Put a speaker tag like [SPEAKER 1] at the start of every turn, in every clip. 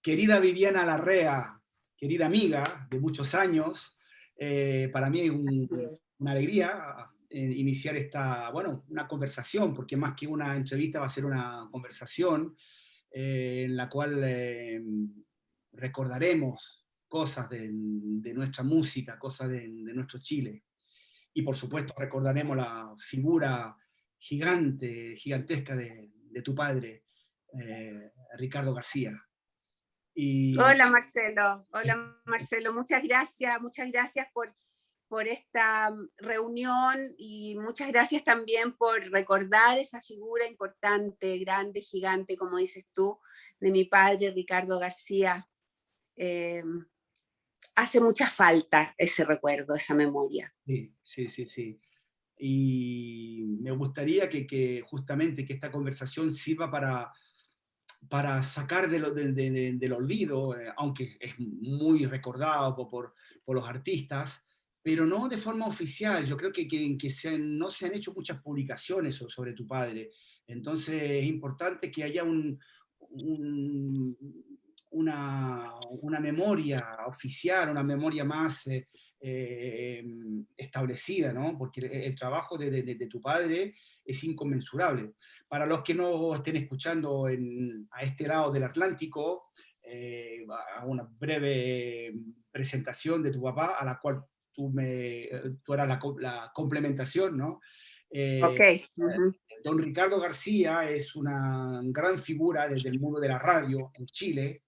[SPEAKER 1] Querida Viviana Larrea, querida amiga de muchos años, para mí es una alegría iniciar una conversación, porque más que una entrevista va a ser una conversación en la cual recordaremos cosas de nuestra música, cosas de nuestro Chile. Y por supuesto recordaremos la figura gigantesca de tu padre, Ricardo García. Y
[SPEAKER 2] Hola Marcelo, muchas gracias por esta reunión y muchas gracias también por recordar esa figura importante, grande, gigante, como dices tú, de mi padre Ricardo García. Hace mucha falta ese recuerdo, esa memoria.
[SPEAKER 1] Sí. Y me gustaría que justamente que esta conversación sirva para sacar del olvido, aunque es muy recordado por los artistas, pero no de forma oficial. Yo creo que no se han hecho muchas publicaciones sobre tu padre. Entonces es importante que haya un- una memoria oficial, una memoria más eh, establecida, ¿no? Porque el trabajo de tu padre es inconmensurable. Para los que no estén escuchando a este lado del Atlántico, a una breve presentación de tu papá, a la cual tú eras la complementación, ¿no?
[SPEAKER 2] Ok.
[SPEAKER 1] Eh, Don Ricardo García es una gran figura desde el mundo de la radio en Chile,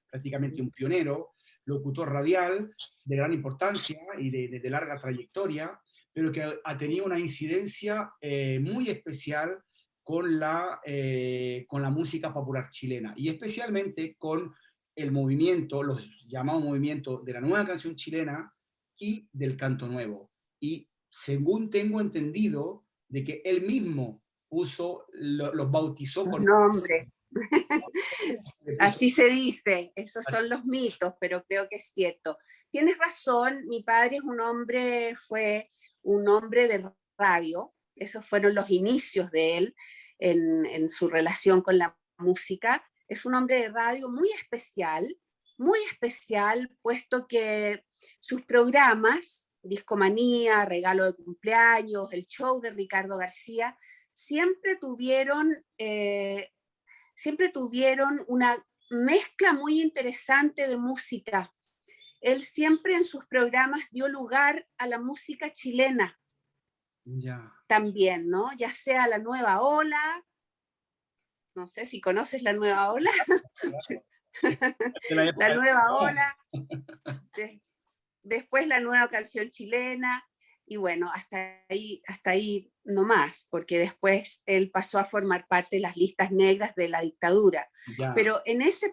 [SPEAKER 1] prácticamente un pionero, locutor radial de gran importancia y de larga trayectoria, pero que ha tenido una incidencia muy especial con la música popular chilena y especialmente con el movimiento, los llamados movimientos de la nueva canción chilena y del canto nuevo. Y según tengo entendido, de que él mismo los bautizó
[SPEAKER 2] Los
[SPEAKER 1] con...
[SPEAKER 2] nombres.
[SPEAKER 1] Puso,
[SPEAKER 2] Así se dice, esos son los mitos, pero creo que es cierto. Tienes razón, mi padre fue un hombre de radio, esos fueron los inicios de él en su relación con la música. Es un hombre de radio muy especial, puesto que sus programas, Discomanía, Regalo de Cumpleaños, el show de Ricardo García, siempre tuvieron una mezcla muy interesante de música. Él siempre en sus programas dio lugar a la música chilena
[SPEAKER 1] ya.
[SPEAKER 2] también, ¿no? Ya sea la nueva ola, no sé si conoces la nueva ola,
[SPEAKER 1] De la
[SPEAKER 2] la
[SPEAKER 1] época de...
[SPEAKER 2] nueva ola, de, después la nueva canción chilena, y bueno, hasta ahí no más, porque después él pasó a formar parte de las listas negras de la dictadura.
[SPEAKER 1] Ya.
[SPEAKER 2] Pero en ese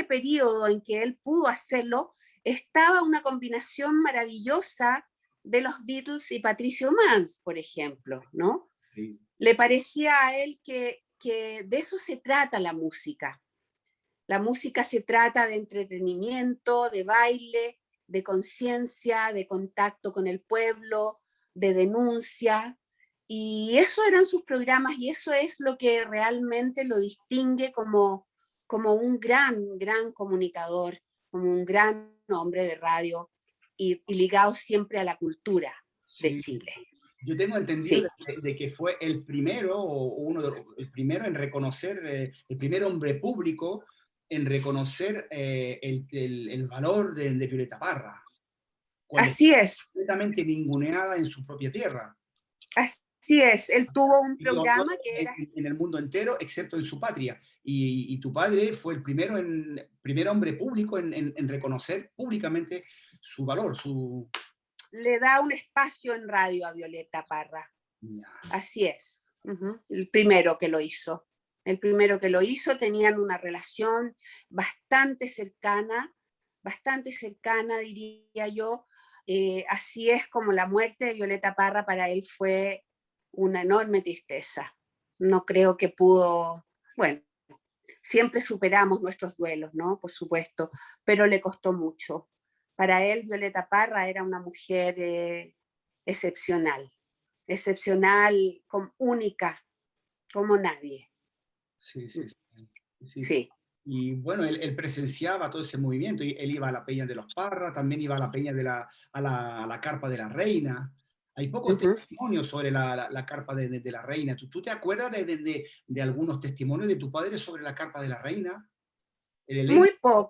[SPEAKER 2] periodo en que él pudo hacerlo, estaba una combinación maravillosa de los Beatles y Patricio Manns, por ejemplo, ¿no?
[SPEAKER 1] Sí.
[SPEAKER 2] Le parecía a él que de eso se trata la música. La música se trata de entretenimiento, de baile, de conciencia, de contacto con el pueblo, de denuncia. Y eso eran sus programas y eso es lo que realmente lo distingue como un gran comunicador, como un gran hombre de radio y ligado siempre a la cultura de
[SPEAKER 1] Sí.
[SPEAKER 2] Chile.
[SPEAKER 1] Yo tengo entendido
[SPEAKER 2] Sí,
[SPEAKER 1] de que fue el primero, o el primero en reconocer, el primer hombre público en reconocer el valor de Violeta Parra, cuando fue
[SPEAKER 2] así es,
[SPEAKER 1] completamente ninguneada en su propia tierra.
[SPEAKER 2] así es. Él tuvo un
[SPEAKER 1] Y lo habló
[SPEAKER 2] programa que era
[SPEAKER 1] en el mundo entero, excepto en su patria. Y tu padre fue el primer hombre público en reconocer públicamente su valor, su...
[SPEAKER 2] le da un espacio en radio a Violeta Parra. Así es. El primero que lo hizo. El primero que lo hizo, tenían una relación bastante cercana, diría yo. Así es como la muerte de Violeta Parra para él fue una enorme tristeza. No creo que pudo, bueno, siempre superamos nuestros duelos, ¿no? Por supuesto, pero le costó mucho. Para él, Violeta Parra era una mujer excepcional, única, como nadie.
[SPEAKER 1] Sí.
[SPEAKER 2] Sí.
[SPEAKER 1] Y bueno, él presenciaba todo ese movimiento. Y él iba a la Peña de los Parra, también iba a la Peña a la Carpa de la Reina. Hay pocos
[SPEAKER 2] Ujú.
[SPEAKER 1] testimonios sobre la Carpa de la Reina. ¿Tú te acuerdas de algunos testimonios de tu padre sobre la Carpa de la Reina? El elenco,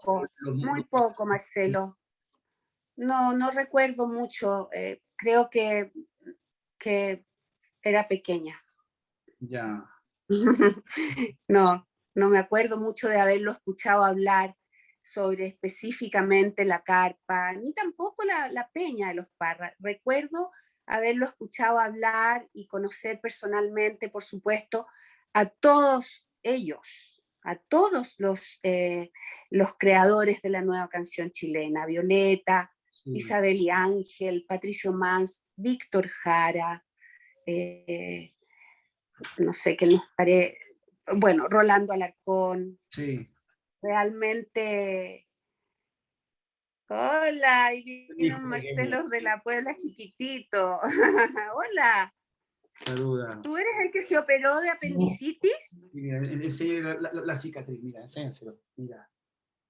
[SPEAKER 2] Muy poco, Marcelo. No, no recuerdo mucho. Creo que era pequeña.
[SPEAKER 1] ya,
[SPEAKER 2] No, no me acuerdo mucho de haberlo escuchado hablar sobre específicamente la carpa, ni tampoco la peña de los Parras. Recuerdo haberlo escuchado hablar y conocer personalmente, por supuesto, a todos ellos, a todos los creadores de la nueva canción chilena, Violeta,
[SPEAKER 1] sí,
[SPEAKER 2] Isabel y Ángel, Patricio Mans, Víctor Jara, eh, no sé qué nos parece, bueno, Rolando Alarcón,
[SPEAKER 1] sí.
[SPEAKER 2] realmente, hola, ahí vino
[SPEAKER 1] Hijo pequeño,
[SPEAKER 2] Marcelo de la Puebla chiquitito, hola,
[SPEAKER 1] saluda.
[SPEAKER 2] ¿tú eres el que se operó de apendicitis?
[SPEAKER 1] Y mira, enseña la cicatriz, mira, enséñaselo, mira,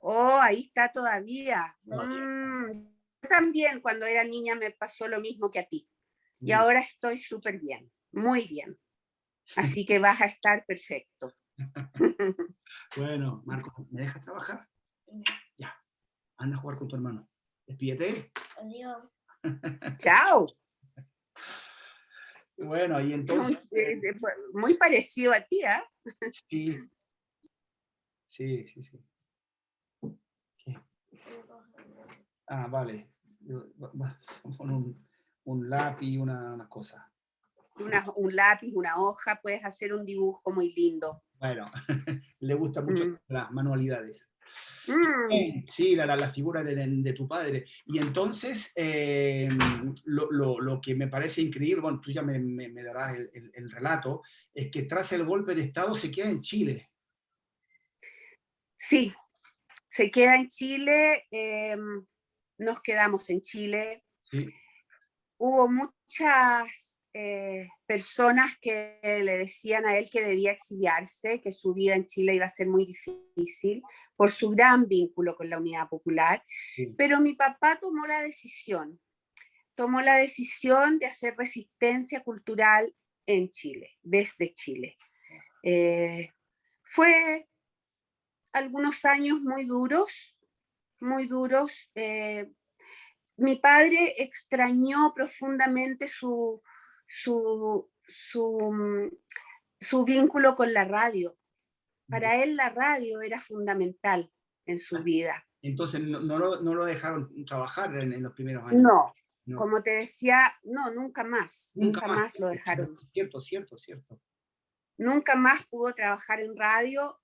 [SPEAKER 2] Oh, ahí está todavía.
[SPEAKER 1] todavía.
[SPEAKER 2] Yo también cuando era niña me pasó lo mismo que a ti y
[SPEAKER 1] Mira.
[SPEAKER 2] ahora estoy súper bien, muy bien, así que vas a estar perfecto.
[SPEAKER 1] Bueno, Marco, ¿me dejas trabajar? Ya, anda a jugar con tu hermano. Despídete. Adiós.
[SPEAKER 2] Chao.
[SPEAKER 1] Bueno, y entonces,
[SPEAKER 2] Muy parecido a ti, ¿ah?
[SPEAKER 1] sí, sí, sí, sí. ¿Qué? Ah, vale. Con un lápiz, una cosa.
[SPEAKER 2] Un lápiz, una hoja, puedes hacer un dibujo muy lindo.
[SPEAKER 1] Bueno, le gustan mucho
[SPEAKER 2] Mm.
[SPEAKER 1] las manualidades.
[SPEAKER 2] Mm.
[SPEAKER 1] Sí, la figura de tu padre. Y entonces, lo que me parece increíble, bueno, tú ya me darás el relato, es que tras el golpe de Estado se queda en Chile.
[SPEAKER 2] Sí, se queda en Chile, nos quedamos en Chile.
[SPEAKER 1] Sí,
[SPEAKER 2] Hubo muchas personas que le decían a él que debía exiliarse, que su vida en Chile iba a ser muy difícil por su gran vínculo con la Unidad Popular,
[SPEAKER 1] sí.
[SPEAKER 2] pero mi papá tomó la decisión de hacer resistencia cultural en Chile, desde Chile. Eh, Fue algunos años muy duros, muy duros. Mi padre extrañó profundamente su, su vínculo con la radio. Para él la radio era fundamental en su vida.
[SPEAKER 1] Entonces, no lo dejaron trabajar en los primeros años.
[SPEAKER 2] No,
[SPEAKER 1] No,
[SPEAKER 2] como te decía, no,
[SPEAKER 1] nunca
[SPEAKER 2] nunca
[SPEAKER 1] más.
[SPEAKER 2] más lo dejaron.
[SPEAKER 1] Cierto, cierto, cierto.
[SPEAKER 2] Nunca más pudo trabajar en radio.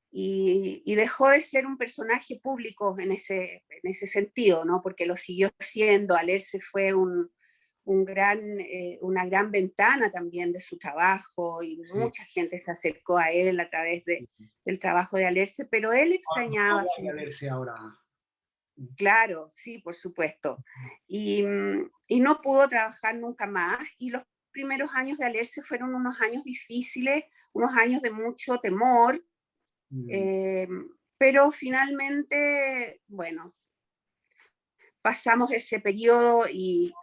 [SPEAKER 2] Y dejó de ser un personaje público en ese sentido, ¿no? Porque lo siguió siendo. Alerce fue una gran ventana también de su trabajo y
[SPEAKER 1] Sí.
[SPEAKER 2] mucha gente se acercó a él a través del trabajo de Alerce, pero él
[SPEAKER 1] ¿Cómo
[SPEAKER 2] extrañaba
[SPEAKER 1] voy a
[SPEAKER 2] su...
[SPEAKER 1] verse ahora?
[SPEAKER 2] Claro, sí, por supuesto. Y no pudo trabajar nunca más y los primeros años de Alerce fueron unos años difíciles, unos años de mucho temor,
[SPEAKER 1] Mm.
[SPEAKER 2] eh, pero finalmente, bueno, pasamos ese periodo y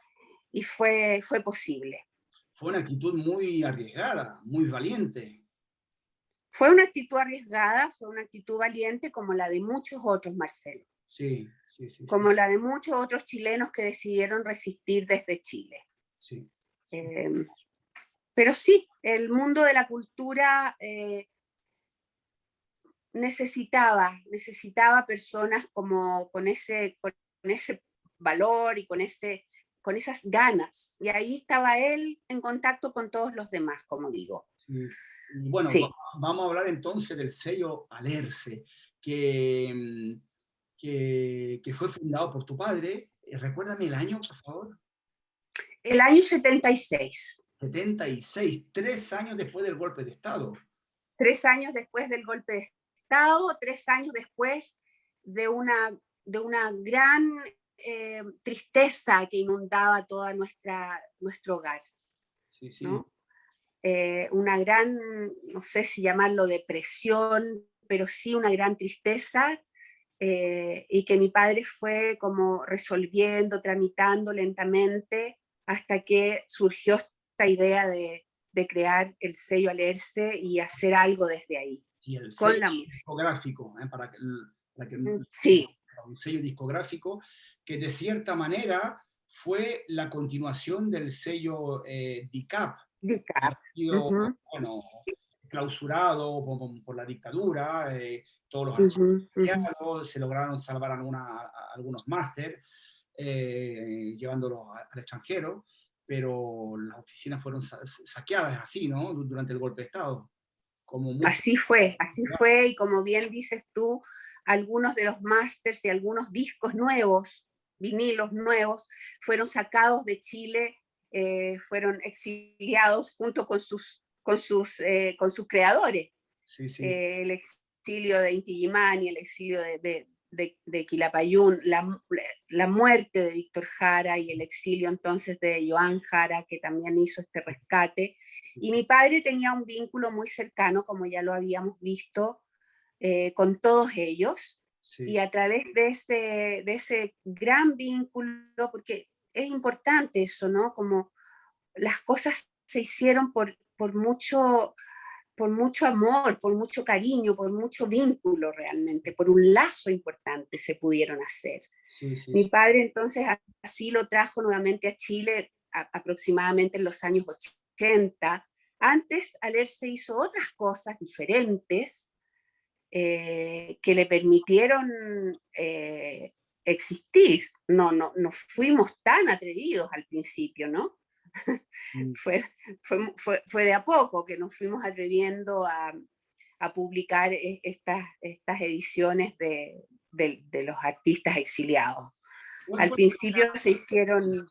[SPEAKER 2] fue posible.
[SPEAKER 1] Fue una actitud muy arriesgada, muy valiente.
[SPEAKER 2] Fue una actitud arriesgada, fue una actitud valiente como la de muchos otros, Marcelo,
[SPEAKER 1] Sí, sí, sí, sí,
[SPEAKER 2] como la de muchos otros chilenos que decidieron resistir desde Chile.
[SPEAKER 1] sí.
[SPEAKER 2] Eh, pero sí, el mundo de la cultura necesitaba personas como con ese valor y con esas ganas. Y ahí estaba él en contacto con todos los demás, como digo.
[SPEAKER 1] Sí. Y bueno,
[SPEAKER 2] Sí.
[SPEAKER 1] vamos a hablar entonces del sello Alerce, que, que fue fundado por tu padre. Recuérdame el año, por favor.
[SPEAKER 2] El año 76,
[SPEAKER 1] 76, 3 años después del golpe de Estado.
[SPEAKER 2] 3 años después del golpe de Estado, 3 años después de de una gran tristeza que inundaba toda nuestro hogar,
[SPEAKER 1] Sí, sí.
[SPEAKER 2] ¿no? una gran, no sé si llamarlo depresión, pero sí una gran tristeza, y que mi padre fue como resolviendo, tramitando lentamente, hasta que surgió esta idea de crear el sello Alerce y hacer algo desde ahí,
[SPEAKER 1] Sí, el
[SPEAKER 2] con
[SPEAKER 1] sello
[SPEAKER 2] la música.
[SPEAKER 1] discográfico, para que
[SPEAKER 2] Sí,
[SPEAKER 1] un sello discográfico que de cierta manera fue la continuación del sello DICAP, que ha
[SPEAKER 2] Dicap.
[SPEAKER 1] sido,
[SPEAKER 2] Ujú,
[SPEAKER 1] bueno, clausurado por la dictadura, todos los archivos
[SPEAKER 2] ujú, ujú.
[SPEAKER 1] saqueados, se lograron salvar algunos máster, llevándolos al extranjero, pero las oficinas fueron saqueadas así, ¿no? Durante el golpe de Estado, como muchos.
[SPEAKER 2] Así fue, y como bien dices tú, algunos de los masters y algunos discos nuevos, vinilos nuevos, fueron sacados de Chile, fueron exiliados junto con sus creadores.
[SPEAKER 1] Sí, sí.
[SPEAKER 2] El exilio de Inti Illimani, el exilio de Quilapayún, la muerte de Víctor Jara y el exilio entonces de Joan Jara, que también hizo este rescate. Y mi padre tenía un vínculo muy cercano, como ya lo habíamos visto, con todos ellos.
[SPEAKER 1] Sí,
[SPEAKER 2] Y a través de ese gran vínculo, porque es importante eso, ¿no? Como las cosas se hicieron por mucho amor, por mucho cariño, por mucho vínculo realmente, por un lazo importante se pudieron hacer.
[SPEAKER 1] sí, sí,
[SPEAKER 2] Mi
[SPEAKER 1] sí.
[SPEAKER 2] padre entonces así lo trajo nuevamente a Chile aproximadamente en los años 80. Antes, Alerce hizo otras cosas diferentes que le permitieron existir. No fuimos tan atrevidos al principio, ¿no?
[SPEAKER 1] Mm.
[SPEAKER 2] Fue de a poco que nos fuimos atreviendo a publicar estas ediciones de los artistas exiliados.
[SPEAKER 1] Bueno,
[SPEAKER 2] Al principio se hicieron,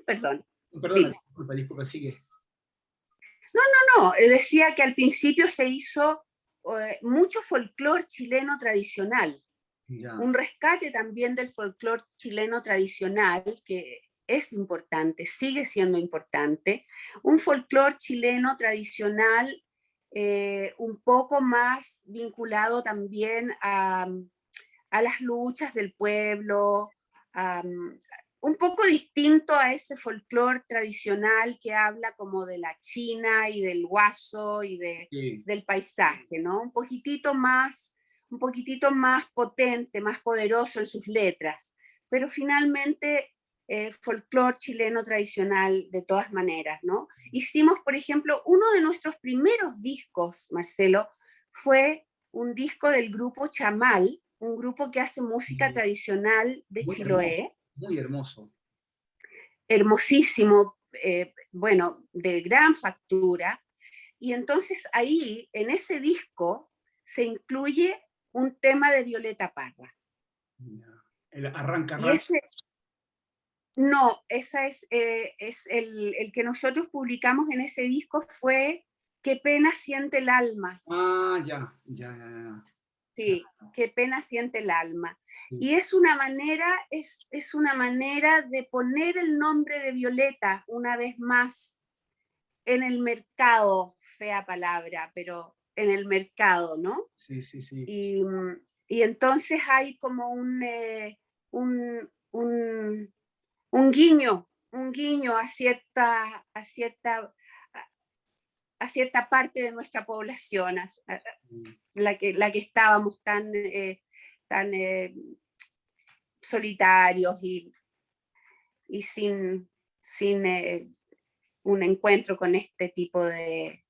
[SPEAKER 2] perdón,
[SPEAKER 1] perdona,
[SPEAKER 2] dime.
[SPEAKER 1] disculpa, sigue.
[SPEAKER 2] No, decía que al principio se hizo mucho folclore chileno tradicional,
[SPEAKER 1] Ya.
[SPEAKER 2] un rescate también del folclore chileno tradicional, que es importante, sigue siendo importante, un folclore chileno tradicional un poco más vinculado también a las luchas del pueblo, un poco distinto a ese folclore tradicional que habla como de la China y del guaso y
[SPEAKER 1] Sí.
[SPEAKER 2] del paisaje, ¿no? Un poquitito más potente, más poderoso en sus letras, pero finalmente folclore chileno tradicional de todas maneras, ¿no? Hicimos, por ejemplo, uno de nuestros primeros discos, Marcelo, fue un disco del grupo Chamal, un grupo que hace música tradicional de
[SPEAKER 1] Muy hermoso,
[SPEAKER 2] Chiloé,
[SPEAKER 1] muy hermoso.
[SPEAKER 2] hermosísimo, bueno, de gran factura. Y entonces ahí, en ese disco, se incluye un tema de Violeta Parra.
[SPEAKER 1] Ya. El arranca,
[SPEAKER 2] Y
[SPEAKER 1] arranca.
[SPEAKER 2] ese, no, esa es el que nosotros publicamos en ese disco fue Qué pena siente el alma.
[SPEAKER 1] Ah, ya, ya, ya, ya.
[SPEAKER 2] Sí, qué pena siente el alma.
[SPEAKER 1] Sí,
[SPEAKER 2] Y es una manera de poner el nombre de Violeta una vez más en el mercado, fea palabra, pero en el mercado, ¿no?
[SPEAKER 1] sí, sí, sí.
[SPEAKER 2] Y, y entonces hay como un, un guiño a cierta parte de nuestra población, la que estábamos tan solitarios y sin un encuentro con este tipo de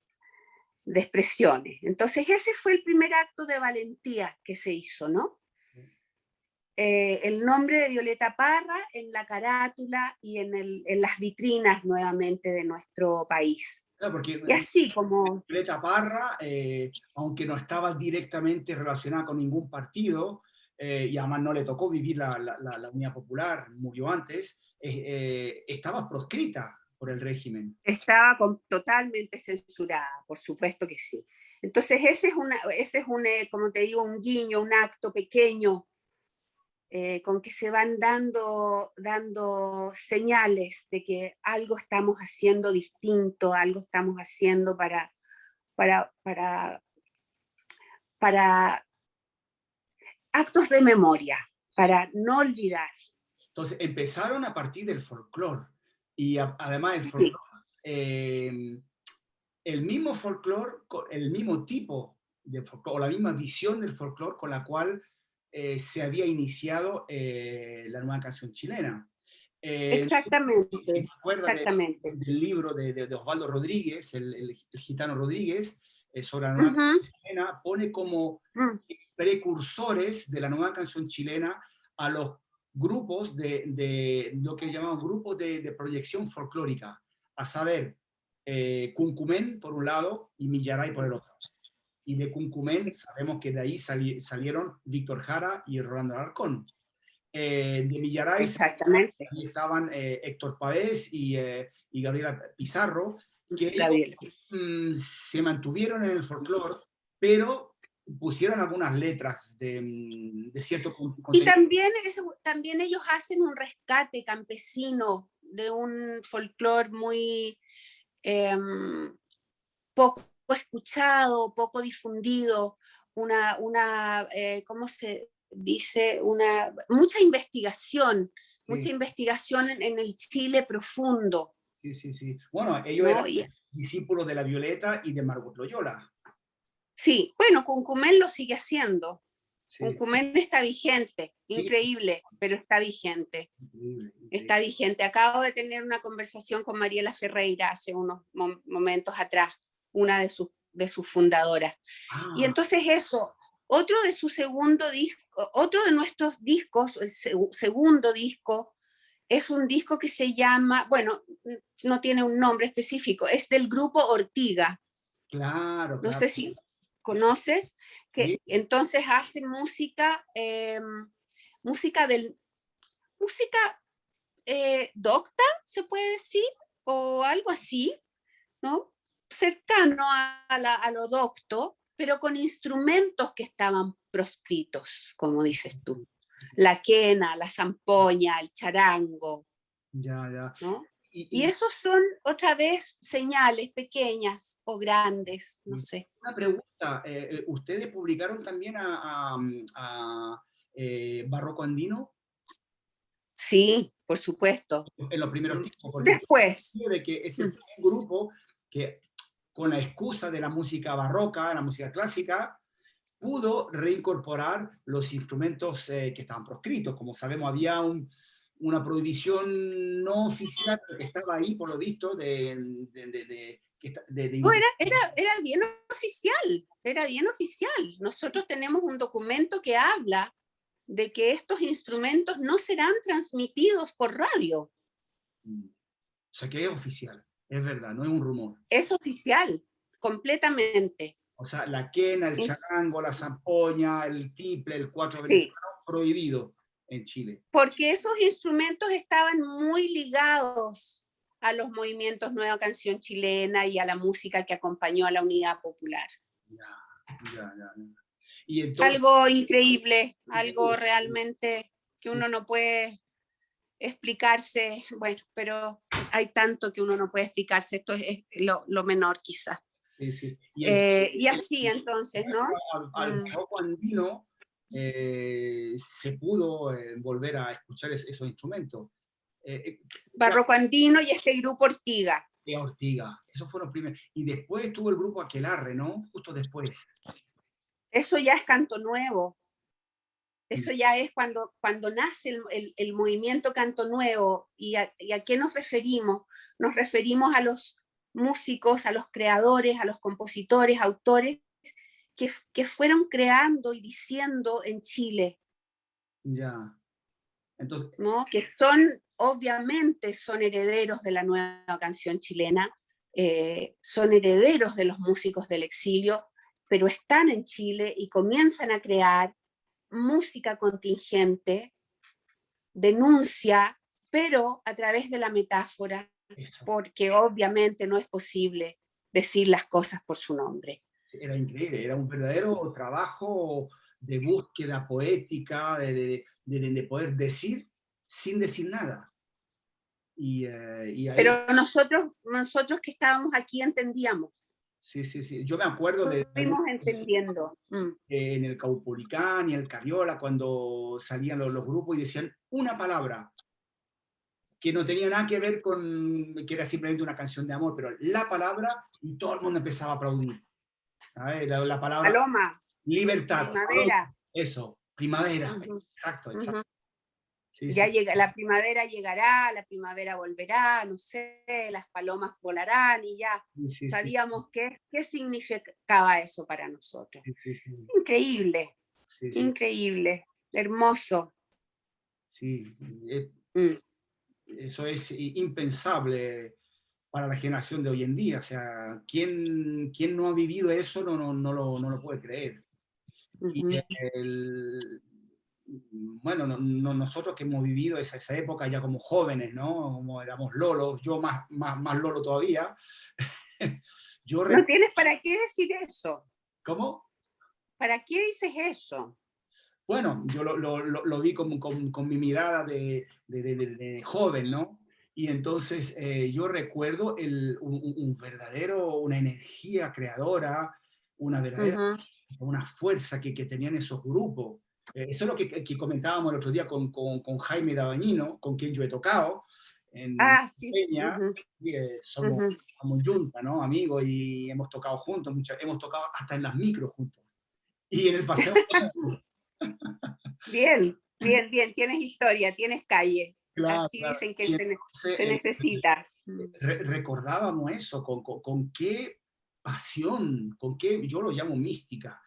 [SPEAKER 2] expresiones. Entonces ese fue el primer acto de valentía que se hizo, ¿no? El nombre de Violeta Parra en la carátula y en las vitrinas nuevamente de nuestro país.
[SPEAKER 1] Claro, porque
[SPEAKER 2] Y así como...
[SPEAKER 1] Violeta Parra, aunque no estaba directamente relacionada con ningún partido, y además no le tocó vivir la Unidad Popular, murió antes, estaba proscrita por el régimen.
[SPEAKER 2] Estaba totalmente censurada, por supuesto que sí. Entonces ese es como te digo, un guiño, un acto pequeño con que se van dando señales de que algo estamos haciendo distinto, algo estamos haciendo para, para, para actos de memoria, para no olvidar.
[SPEAKER 1] Entonces, empezaron a partir del folclore. Y además el
[SPEAKER 2] Sí,
[SPEAKER 1] folclore, el mismo folclore, el mismo tipo de folclore, o la misma visión del folclore con la cual se había iniciado la nueva canción chilena. Si te
[SPEAKER 2] exactamente,
[SPEAKER 1] acuerdas
[SPEAKER 2] exactamente.
[SPEAKER 1] del libro de Osvaldo Rodríguez, el gitano Rodríguez, sobre la nueva
[SPEAKER 2] Ujú,
[SPEAKER 1] canción chilena, pone como
[SPEAKER 2] mm,
[SPEAKER 1] precursores de la nueva canción chilena a los grupos de lo que llamamos grupos de proyección folclórica, a saber, Cuncumén por un lado y Millaray por el otro. Y de Cuncumén sabemos que de ahí salieron Víctor Jara y Rolando Alarcón. De Millaray
[SPEAKER 2] exactamente,
[SPEAKER 1] ahí estaban Héctor Pavés y Gabriela Pizarro, que ellos
[SPEAKER 2] Gabriela.
[SPEAKER 1] se mantuvieron en el folclore, pero pusieron algunas letras de cierto
[SPEAKER 2] Y
[SPEAKER 1] contenido.
[SPEAKER 2] también ellos hacen un rescate campesino de un folclore muy eh, poco escuchado, poco difundido, ¿cómo se dice? Mucha
[SPEAKER 1] Sí,
[SPEAKER 2] investigación en el Chile profundo,
[SPEAKER 1] sí, sí, sí. Bueno, ellos eran
[SPEAKER 2] ¿no?
[SPEAKER 1] discípulos de la Violeta y de Margot Loyola.
[SPEAKER 2] Sí, bueno, Cuncumén lo sigue haciendo.
[SPEAKER 1] Sí,
[SPEAKER 2] Cuncumén está vigente,
[SPEAKER 1] sí,
[SPEAKER 2] increíble, pero está vigente.
[SPEAKER 1] increíble, increíble.
[SPEAKER 2] Está vigente. Acabo de tener una conversación con Mariela Ferreira hace unos momentos atrás, una de sus fundadoras. Y
[SPEAKER 1] Ah,
[SPEAKER 2] entonces eso, otro de su segundo disco, otro de nuestros discos, el segundo disco, es un disco que se llama, bueno, no tiene un nombre específico, es del grupo Ortiga.
[SPEAKER 1] claro,
[SPEAKER 2] No
[SPEAKER 1] claro.
[SPEAKER 2] sé si conoces,
[SPEAKER 1] Sí,
[SPEAKER 2] que entonces hace música del, música docta, se puede decir, o algo así, ¿no? Cercano a lo docto, pero con instrumentos que estaban proscritos, como dices tú. La quena, la zampoña, el charango,
[SPEAKER 1] ya, ya.
[SPEAKER 2] ¿no? Y
[SPEAKER 1] Y
[SPEAKER 2] esos son otra vez señales pequeñas o grandes, no
[SPEAKER 1] y
[SPEAKER 2] sé.
[SPEAKER 1] una pregunta, ¿ustedes publicaron también a Barroco Andino
[SPEAKER 2] Sí, por supuesto.
[SPEAKER 1] en los primeros tiempos? Porque
[SPEAKER 2] Después,
[SPEAKER 1] de que es
[SPEAKER 2] mm,
[SPEAKER 1] el primer grupo que, con la excusa de la música barroca, la música clásica, pudo reincorporar los instrumentos que estaban proscritos. Como sabemos, había una prohibición no oficial que estaba ahí, por lo visto,
[SPEAKER 2] no, era bien oficial, era bien oficial. Nosotros tenemos un documento que habla de que estos instrumentos no serán transmitidos por radio.
[SPEAKER 1] o sea, que es oficial, es verdad, no es un rumor.
[SPEAKER 2] Es oficial, completamente.
[SPEAKER 1] O sea, la quena, el charango, la zampoña, el tiple, el cuatro
[SPEAKER 2] Sí,
[SPEAKER 1] venezolano, prohibido en Chile.
[SPEAKER 2] porque esos instrumentos estaban muy ligados a los movimientos Nueva Canción Chilena y a la música que acompañó a la Unidad Popular.
[SPEAKER 1] Ya, ya, ya. Y entonces,
[SPEAKER 2] Algo increíble, algo realmente que uno no puede explicarse, bueno, pero hay tanto que uno no puede explicarse, esto es lo menor quizás.
[SPEAKER 1] sí, sí.
[SPEAKER 2] Y así entonces, ¿no?
[SPEAKER 1] Al
[SPEAKER 2] Mm.
[SPEAKER 1] barroco andino se pudo volver a escuchar esos instrumentos. Claro,
[SPEAKER 2] Barroco Andino y este grupo Ortiga.
[SPEAKER 1] de Ortiga, esos fueron los primeros. Y después estuvo el grupo Aquelarre, ¿no? Justo después.
[SPEAKER 2] Eso ya es canto nuevo. Eso ya es cuando nace el movimiento Canto Nuevo. ¿Y a qué nos referimos? Nos referimos a los músicos, a los creadores, a los compositores, autores que fueron creando y diciendo en Chile,
[SPEAKER 1] Ya. Entonces,
[SPEAKER 2] ¿no? Que son, obviamente, son herederos de la nueva canción chilena, son herederos de los músicos del exilio, pero están en Chile y comienzan a crear música contingente, denuncia, pero a través de la metáfora,
[SPEAKER 1] eso.
[SPEAKER 2] porque obviamente no es posible decir las cosas por su nombre.
[SPEAKER 1] Sí, era increíble, era un verdadero trabajo de búsqueda poética, de poder decir sin decir nada. Y ahí,
[SPEAKER 2] Pero nosotros que estábamos aquí entendíamos,
[SPEAKER 1] sí, sí, sí. Yo me acuerdo de
[SPEAKER 2] fuimos entendiendo.
[SPEAKER 1] en el Caupolicán y el Cariola, cuando salían los grupos y decían una palabra que no tenía nada que ver con que era simplemente una canción de amor, pero la palabra y todo el mundo empezaba a aplaudir. ¿Sabes? La palabra
[SPEAKER 2] Paloma,
[SPEAKER 1] libertad.
[SPEAKER 2] primavera.
[SPEAKER 1] Eso, primavera.
[SPEAKER 2] Ujú,
[SPEAKER 1] Exacto, exacto.
[SPEAKER 2] ujú.
[SPEAKER 1] Sí,
[SPEAKER 2] Ya
[SPEAKER 1] sí,
[SPEAKER 2] llega, la primavera llegará, la primavera volverá, no sé, las palomas volarán y ya
[SPEAKER 1] sí, sí, sí,
[SPEAKER 2] sabíamos qué significaba eso para nosotros.
[SPEAKER 1] sí, sí, sí,
[SPEAKER 2] Increíble,
[SPEAKER 1] sí, sí,
[SPEAKER 2] increíble, hermoso.
[SPEAKER 1] sí.
[SPEAKER 2] Mm,
[SPEAKER 1] Eso es impensable para la generación de hoy en día. O sea, ¿quién no ha vivido eso no lo puede creer? Y
[SPEAKER 2] ujú.
[SPEAKER 1] bueno, nosotros que hemos vivido esa época ya como jóvenes, ¿no? Como éramos lolos, yo más lolo todavía. Yo
[SPEAKER 2] No
[SPEAKER 1] recuerdo,
[SPEAKER 2] tienes para qué decir eso.
[SPEAKER 1] ¿cómo?
[SPEAKER 2] ¿Para qué dices eso?
[SPEAKER 1] Bueno, yo lo vi con mi mirada de joven, ¿no? Y entonces yo recuerdo un verdadero, una energía creadora, una verdadera,
[SPEAKER 2] Ujú.
[SPEAKER 1] una fuerza que tenían esos grupos. Eso es lo que comentábamos el otro día con Jaime Dabañino, con quien yo he tocado en
[SPEAKER 2] Ah, sí.
[SPEAKER 1] Peña,
[SPEAKER 2] Ujú,
[SPEAKER 1] y,
[SPEAKER 2] ujú.
[SPEAKER 1] somos yunta, ¿no? Amigos, y hemos tocado juntos, hemos tocado hasta en las micros juntos. Y en el paseo.
[SPEAKER 2] Bien, bien, bien. Tienes historia, tienes calle.
[SPEAKER 1] Claro,
[SPEAKER 2] Así
[SPEAKER 1] claro.
[SPEAKER 2] dicen que
[SPEAKER 1] Y entonces
[SPEAKER 2] se necesita.
[SPEAKER 1] recordábamos eso, con qué pasión, con qué, yo lo llamo mística.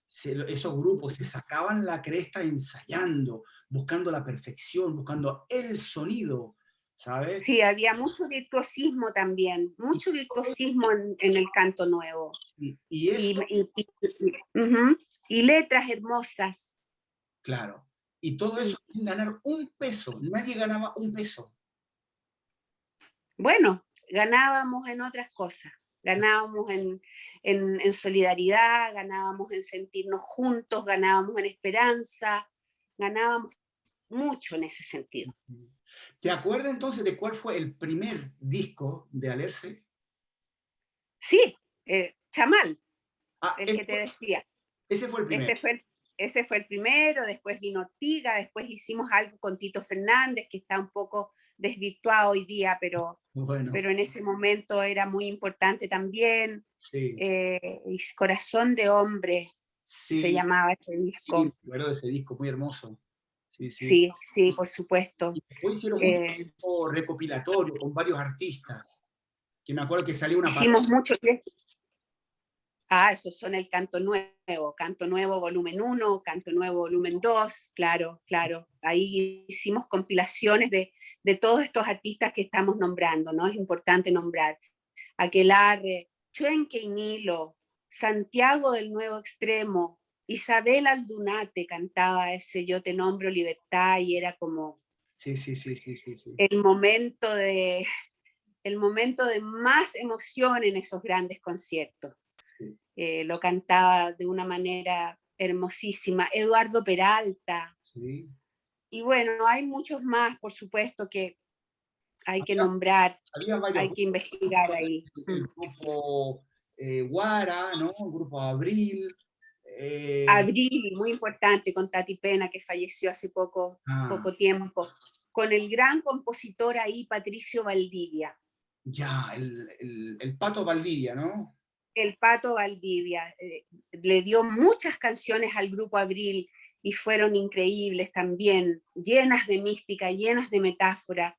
[SPEAKER 1] Esos grupos se sacaban la cresta ensayando, buscando la perfección, buscando el sonido, ¿sabes?
[SPEAKER 2] Sí, había mucho virtuosismo también,
[SPEAKER 1] Y,
[SPEAKER 2] mucho virtuosismo en el canto nuevo.
[SPEAKER 1] y
[SPEAKER 2] Y,
[SPEAKER 1] eso,
[SPEAKER 2] ujú, y letras hermosas.
[SPEAKER 1] claro, y todo
[SPEAKER 2] Mm.
[SPEAKER 1] eso sin ganar un peso, nadie ganaba un peso.
[SPEAKER 2] Bueno, ganábamos en otras cosas, ganábamos en solidaridad, ganábamos en sentirnos juntos, ganábamos en esperanza, ganábamos mucho en ese sentido.
[SPEAKER 1] ¿Te acuerdas entonces de cuál fue el primer disco de Alerce?
[SPEAKER 2] Sí, Chamal,
[SPEAKER 1] Ah,
[SPEAKER 2] el que te decía.
[SPEAKER 1] ese fue el primero.
[SPEAKER 2] Ese fue ese fue el primero, después vino Ortiga, después hicimos algo con Tito Fernández, que está un poco desvirtuado hoy día,
[SPEAKER 1] Bueno,
[SPEAKER 2] pero en ese momento era muy importante también.
[SPEAKER 1] sí,
[SPEAKER 2] Corazón de Hombre se
[SPEAKER 1] sí,
[SPEAKER 2] llamaba ese
[SPEAKER 1] sí,
[SPEAKER 2] disco.
[SPEAKER 1] me acuerdo de ese disco, muy hermoso. Sí, sí.
[SPEAKER 2] Sí, sí, por supuesto.
[SPEAKER 1] Y después hicieron un
[SPEAKER 2] Eh,
[SPEAKER 1] disco recopilatorio con varios artistas, que me acuerdo que salió una parte.
[SPEAKER 2] hicimos mucho. Esos son el Canto Nuevo volumen 1, Canto Nuevo volumen 2, claro, claro. Ahí hicimos compilaciones de todos estos artistas que estamos nombrando, ¿no? Es importante nombrar. Aquelarre, Chuenque y Nilo, Santiago del Nuevo Extremo, Isabel Aldunate cantaba ese Yo te nombro libertad y era como
[SPEAKER 1] Sí, sí, sí, sí, sí, sí.
[SPEAKER 2] el momento el momento de más emoción en esos grandes conciertos.
[SPEAKER 1] Sí,
[SPEAKER 2] Lo cantaba de una manera hermosísima. Eduardo Peralta.
[SPEAKER 1] sí.
[SPEAKER 2] Y bueno, hay muchos más, por supuesto, que hay que
[SPEAKER 1] Había,
[SPEAKER 2] nombrar,
[SPEAKER 1] había varios
[SPEAKER 2] hay que
[SPEAKER 1] grupos,
[SPEAKER 2] investigar ahí.
[SPEAKER 1] el grupo Guara, ¿no? El grupo Abril. eh,
[SPEAKER 2] Abril, muy importante, con Tati Pena, que falleció hace
[SPEAKER 1] ah,
[SPEAKER 2] poco tiempo. Con el gran compositor ahí, Patricio Valdivia.
[SPEAKER 1] ya, el Pato Valdivia, ¿no?
[SPEAKER 2] El Pato Valdivia le dio muchas canciones al grupo Abril y fueron increíbles también, llenas de mística, llenas de metáfora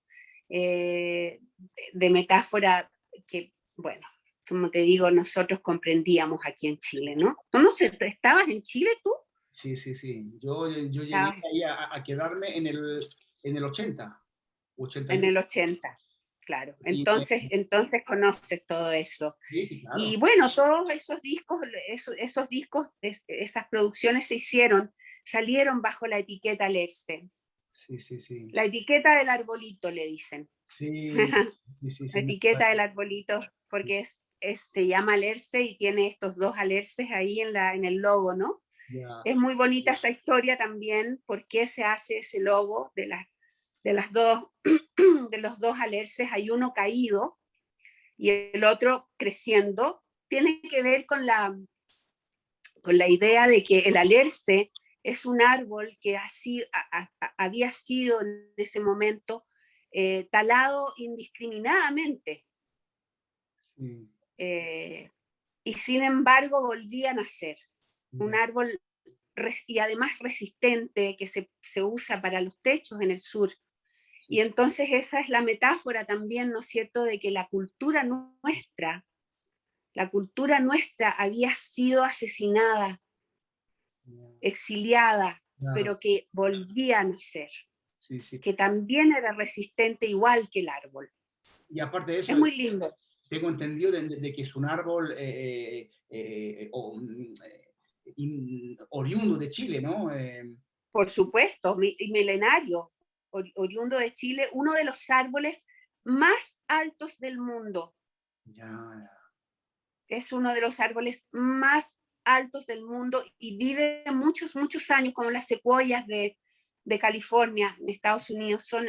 [SPEAKER 2] que, bueno, como te digo, nosotros comprendíamos aquí en Chile, ¿no? ¿Cómo estabas en Chile tú?
[SPEAKER 1] Sí, sí, sí. Yo llegué
[SPEAKER 2] Estabas
[SPEAKER 1] ahí a quedarme en el 80,
[SPEAKER 2] en
[SPEAKER 1] 81.
[SPEAKER 2] el 80, claro.
[SPEAKER 1] Y
[SPEAKER 2] Entonces conoces todo eso.
[SPEAKER 1] sí, sí,
[SPEAKER 2] Y
[SPEAKER 1] claro.
[SPEAKER 2] bueno, todos esos discos, esas producciones se hicieron, salieron bajo la etiqueta Lerce.
[SPEAKER 1] Sí, sí, sí.
[SPEAKER 2] La etiqueta del arbolito, le dicen.
[SPEAKER 1] Sí, sí, sí,
[SPEAKER 2] La
[SPEAKER 1] sí.
[SPEAKER 2] etiqueta del arbolito, porque se llama Lerce y tiene estos dos alerces ahí en el logo, ¿no?
[SPEAKER 1] Ya.
[SPEAKER 2] Es muy bonita esa historia también, por qué se hace ese logo de las dos, de los dos alerces, hay uno caído y el otro creciendo. Tiene que ver con la idea de que el alerce es un árbol que había sido en ese momento talado indiscriminadamente.
[SPEAKER 1] Sí,
[SPEAKER 2] eh, y sin embargo volvían a ser un
[SPEAKER 1] ya,
[SPEAKER 2] árbol y además resistente que se usa para los techos en el sur.
[SPEAKER 1] sí,
[SPEAKER 2] Y
[SPEAKER 1] sí,
[SPEAKER 2] entonces esa es la metáfora también, ¿no es cierto?, de que la cultura nuestra había sido asesinada,
[SPEAKER 1] ya,
[SPEAKER 2] exiliada,
[SPEAKER 1] claro,
[SPEAKER 2] pero que volvía a nacer,
[SPEAKER 1] sí, sí.
[SPEAKER 2] que también era resistente igual que el árbol.
[SPEAKER 1] Y aparte de
[SPEAKER 2] Es
[SPEAKER 1] eso,
[SPEAKER 2] muy lindo.
[SPEAKER 1] tengo entendido de que es un árbol oriundo de Chile, ¿no?
[SPEAKER 2] Por supuesto, milenario, oriundo de Chile, uno de los árboles más altos del mundo.
[SPEAKER 1] Ya,
[SPEAKER 2] Es uno de los árboles más altos del mundo y vive muchos, muchos años, como las secuoyas de California, de Estados Unidos. Son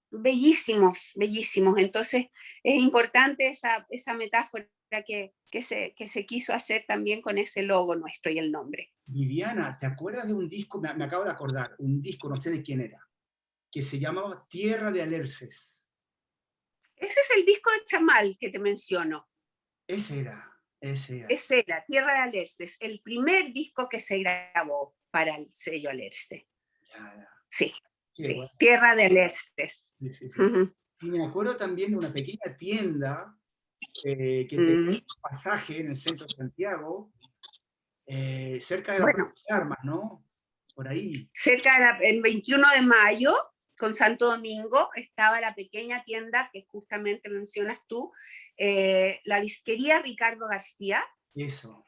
[SPEAKER 2] bellísimos, bellísimos. Entonces, es importante esa metáfora que se quiso hacer también con ese logo nuestro y el nombre.
[SPEAKER 1] Viviana, ¿te acuerdas de un disco? Me acabo de acordar, un disco, no sé de quién era, que se llamaba Tierra de Alerces.
[SPEAKER 2] Ese es el disco de Chamal que te menciono.
[SPEAKER 1] Ese era, ese era.
[SPEAKER 2] Ese era Tierra de Alerces, el primer disco que se grabó para el sello Alerce.
[SPEAKER 1] Ya, ya.
[SPEAKER 2] Sí,
[SPEAKER 1] Qué
[SPEAKER 2] sí,
[SPEAKER 1] bueno.
[SPEAKER 2] Tierra de Alerces.
[SPEAKER 1] Sí, sí, sí.
[SPEAKER 2] Uh-huh.
[SPEAKER 1] Y me acuerdo también de una pequeña tienda que tenía
[SPEAKER 2] Mm.
[SPEAKER 1] un pasaje en el centro de Santiago, cerca de la Plaza
[SPEAKER 2] Bueno,
[SPEAKER 1] de Armas, ¿no? Por ahí.
[SPEAKER 2] cerca del 21 de mayo, con Santo Domingo, estaba la pequeña tienda que justamente mencionas tú, la disquería Ricardo García,
[SPEAKER 1] Eso,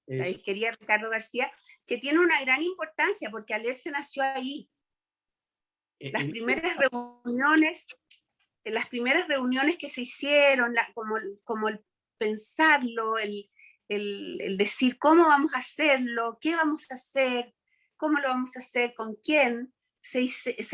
[SPEAKER 2] la
[SPEAKER 1] eso.
[SPEAKER 2] disquería Ricardo García, que tiene una gran importancia porque Alerce nació ahí. Las
[SPEAKER 1] En ese-
[SPEAKER 2] primeras reuniones que se hicieron, como el pensarlo, el decir cómo vamos a hacerlo, qué vamos a hacer, cómo lo vamos a hacer, con quién, se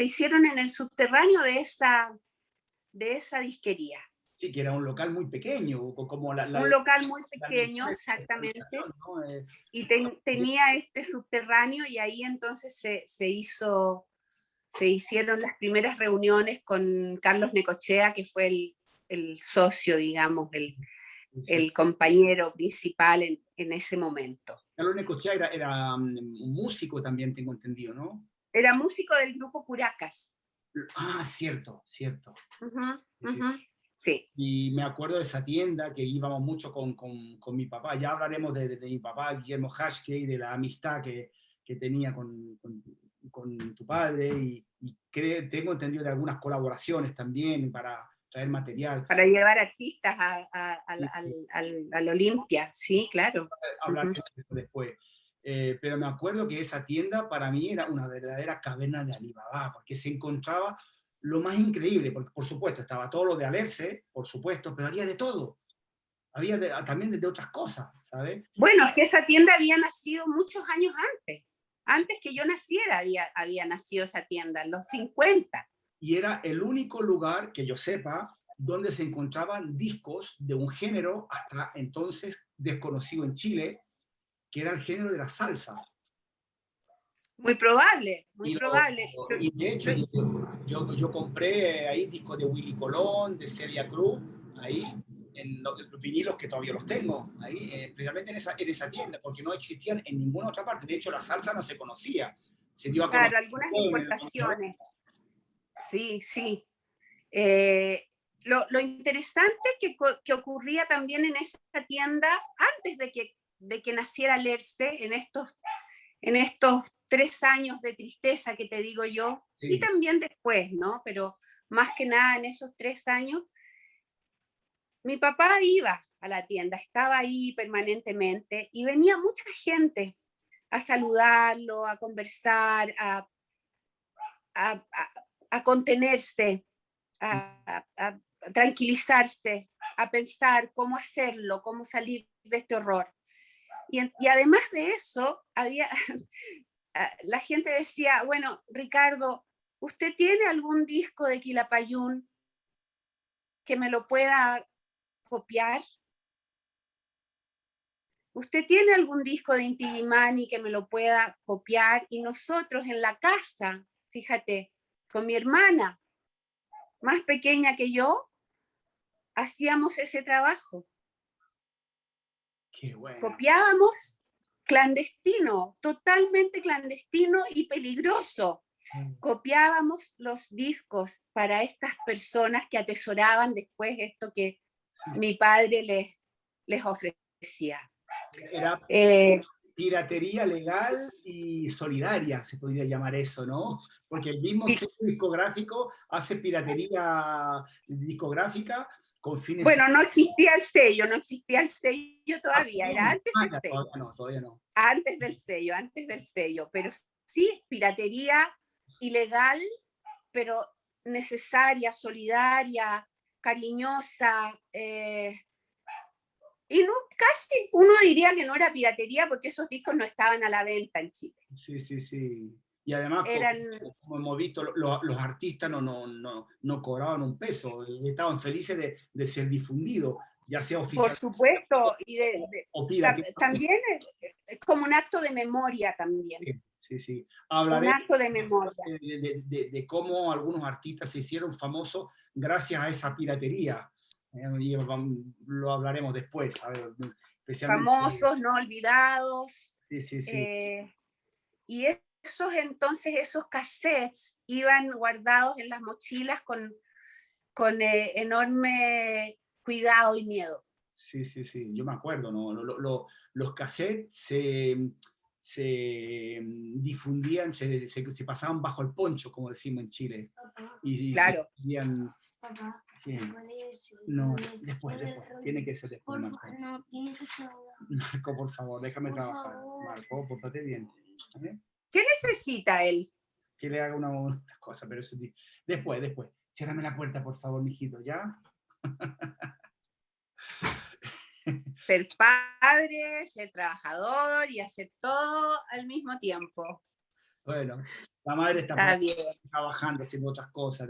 [SPEAKER 2] hicieron en el subterráneo de esa disquería.
[SPEAKER 1] sí, que era un local muy pequeño, como
[SPEAKER 2] Un local muy
[SPEAKER 1] la
[SPEAKER 2] pequeño,
[SPEAKER 1] dirección de
[SPEAKER 2] exactamente,
[SPEAKER 1] comunicación, ¿no?
[SPEAKER 2] y tenía este subterráneo y ahí entonces se hicieron las primeras reuniones con Carlos Necochea, que fue el socio, digamos,
[SPEAKER 1] Sí.
[SPEAKER 2] el compañero principal en ese momento.
[SPEAKER 1] Carlos Necochea era un músico también, tengo entendido, ¿no?
[SPEAKER 2] Era músico del grupo Curacas.
[SPEAKER 1] Ah, cierto, cierto.
[SPEAKER 2] Uh-huh,
[SPEAKER 1] Sí, sí.
[SPEAKER 2] uh-huh. Sí.
[SPEAKER 1] Y me acuerdo de esa tienda que íbamos mucho con mi papá. Ya hablaremos de mi papá, Guillermo Haschke, y de la amistad que tenía con tu padre. Tengo entendido de algunas colaboraciones también para traer material.
[SPEAKER 2] Para llevar artistas
[SPEAKER 1] Sí, sí,
[SPEAKER 2] al Olimpia, sí, claro. Uh-huh.
[SPEAKER 1] hablaremos de eso después. Pero me acuerdo que esa tienda para mí era una verdadera caverna de Alibaba, porque se encontraba lo más increíble, porque por supuesto estaba todo lo de Alerce, por supuesto, pero había de todo. Había también de otras cosas, ¿sabes?
[SPEAKER 2] Bueno, es que esa tienda había nacido muchos años antes.
[SPEAKER 1] Sí.
[SPEAKER 2] Antes que yo naciera había nacido esa tienda, en los 50.
[SPEAKER 1] Y era el único lugar que yo sepa donde se encontraban discos de un género hasta entonces desconocido en Chile, que era el género de la salsa.
[SPEAKER 2] Muy probable, muy
[SPEAKER 1] Y,
[SPEAKER 2] probable.
[SPEAKER 1] y de hecho, yo compré ahí discos de Willy Colón, de Celia Cruz, ahí, en los vinilos que todavía los tengo, ahí, precisamente en esa tienda, porque no existían en ninguna otra parte. De hecho, la salsa no se conocía. Se dio a conocer
[SPEAKER 2] Claro, algunas
[SPEAKER 1] en el 92.
[SPEAKER 2] importaciones. Sí, sí. Lo interesante que ocurría también en esa tienda, antes de que naciera Lerce, en estos 3 años de tristeza que te digo yo, y
[SPEAKER 1] Sí,
[SPEAKER 2] también después, ¿no? Pero más que nada en esos 3 años, mi papá iba a la tienda, estaba ahí permanentemente y venía mucha gente a saludarlo, a conversar, a, a, a contenerse, a tranquilizarse, a pensar cómo hacerlo, cómo salir de este horror. y además de eso, había, la gente decía, bueno, Ricardo, ¿usted tiene algún disco de Quilapayún que me lo pueda copiar? ¿Usted tiene algún disco de Inti Illimani que me lo pueda copiar? Y nosotros en la casa, fíjate, con mi hermana, más pequeña que yo, hacíamos ese trabajo.
[SPEAKER 1] Qué bueno.
[SPEAKER 2] Copiábamos clandestino, totalmente clandestino y peligroso. Copiábamos los discos para estas personas que atesoraban después esto que mi padre les ofrecía.
[SPEAKER 1] Era piratería legal y solidaria, se podría llamar eso, ¿no? Porque el mismo sello discográfico hace piratería discográfica con fines...
[SPEAKER 2] Bueno, no existía el sello todavía, era antes del sello.
[SPEAKER 1] Todavía no.
[SPEAKER 2] Antes del sello, pero sí, piratería ilegal, pero necesaria, solidaria, cariñosa, y no, casi uno diría que no era piratería porque esos discos no estaban a la venta en Chile.
[SPEAKER 1] Sí, sí, sí. Y además,
[SPEAKER 2] Eran,
[SPEAKER 1] como hemos visto, los artistas no cobraban un peso, estaban felices de ser difundidos, ya sea oficial.
[SPEAKER 2] por supuesto, y
[SPEAKER 1] o piratería.
[SPEAKER 2] también es como un acto de memoria también.
[SPEAKER 1] Sí, sí. Hablaré
[SPEAKER 2] un acto de memoria.
[SPEAKER 1] De cómo algunos artistas se hicieron famosos gracias a esa piratería. Y lo hablaremos después. A ver, especialmente...
[SPEAKER 2] Famosos, no olvidados.
[SPEAKER 1] Sí, sí, sí.
[SPEAKER 2] Y esos cassettes iban guardados en las mochilas con enorme cuidado y miedo.
[SPEAKER 1] Sí, sí, sí, yo me acuerdo, ¿no? Los cassettes se difundían, se pasaban bajo el poncho, como decimos en Chile. Y
[SPEAKER 2] claro.
[SPEAKER 1] Se difundían... No, después, tiene que ser después, Marco.
[SPEAKER 3] No, tiene que ser ahora.
[SPEAKER 1] Marco, por favor, déjame trabajar. Marco, pórtate bien.
[SPEAKER 2] ¿Qué necesita él?
[SPEAKER 1] Que le haga una cosa, pero eso después. Ciérrame la puerta, por favor, mijito, ¿ya?
[SPEAKER 2] Ser padre, ser trabajador y hacer todo al mismo tiempo.
[SPEAKER 1] Bueno, la madre
[SPEAKER 2] está bien.
[SPEAKER 1] Trabajando, haciendo otras cosas.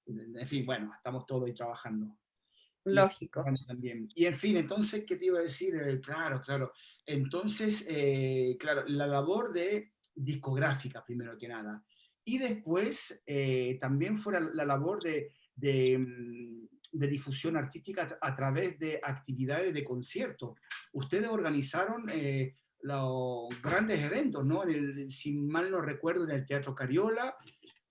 [SPEAKER 1] En fin, bueno, estamos todos ahí trabajando.
[SPEAKER 2] Lógico.
[SPEAKER 1] También. Y en fin, entonces, ¿qué te iba a decir? Claro. Entonces, claro, la labor de discográfica, primero que nada. Y después, también fue la labor de difusión artística a través de actividades de conciertos. Ustedes organizaron los grandes eventos, ¿no? Si mal no recuerdo, en el Teatro Cariola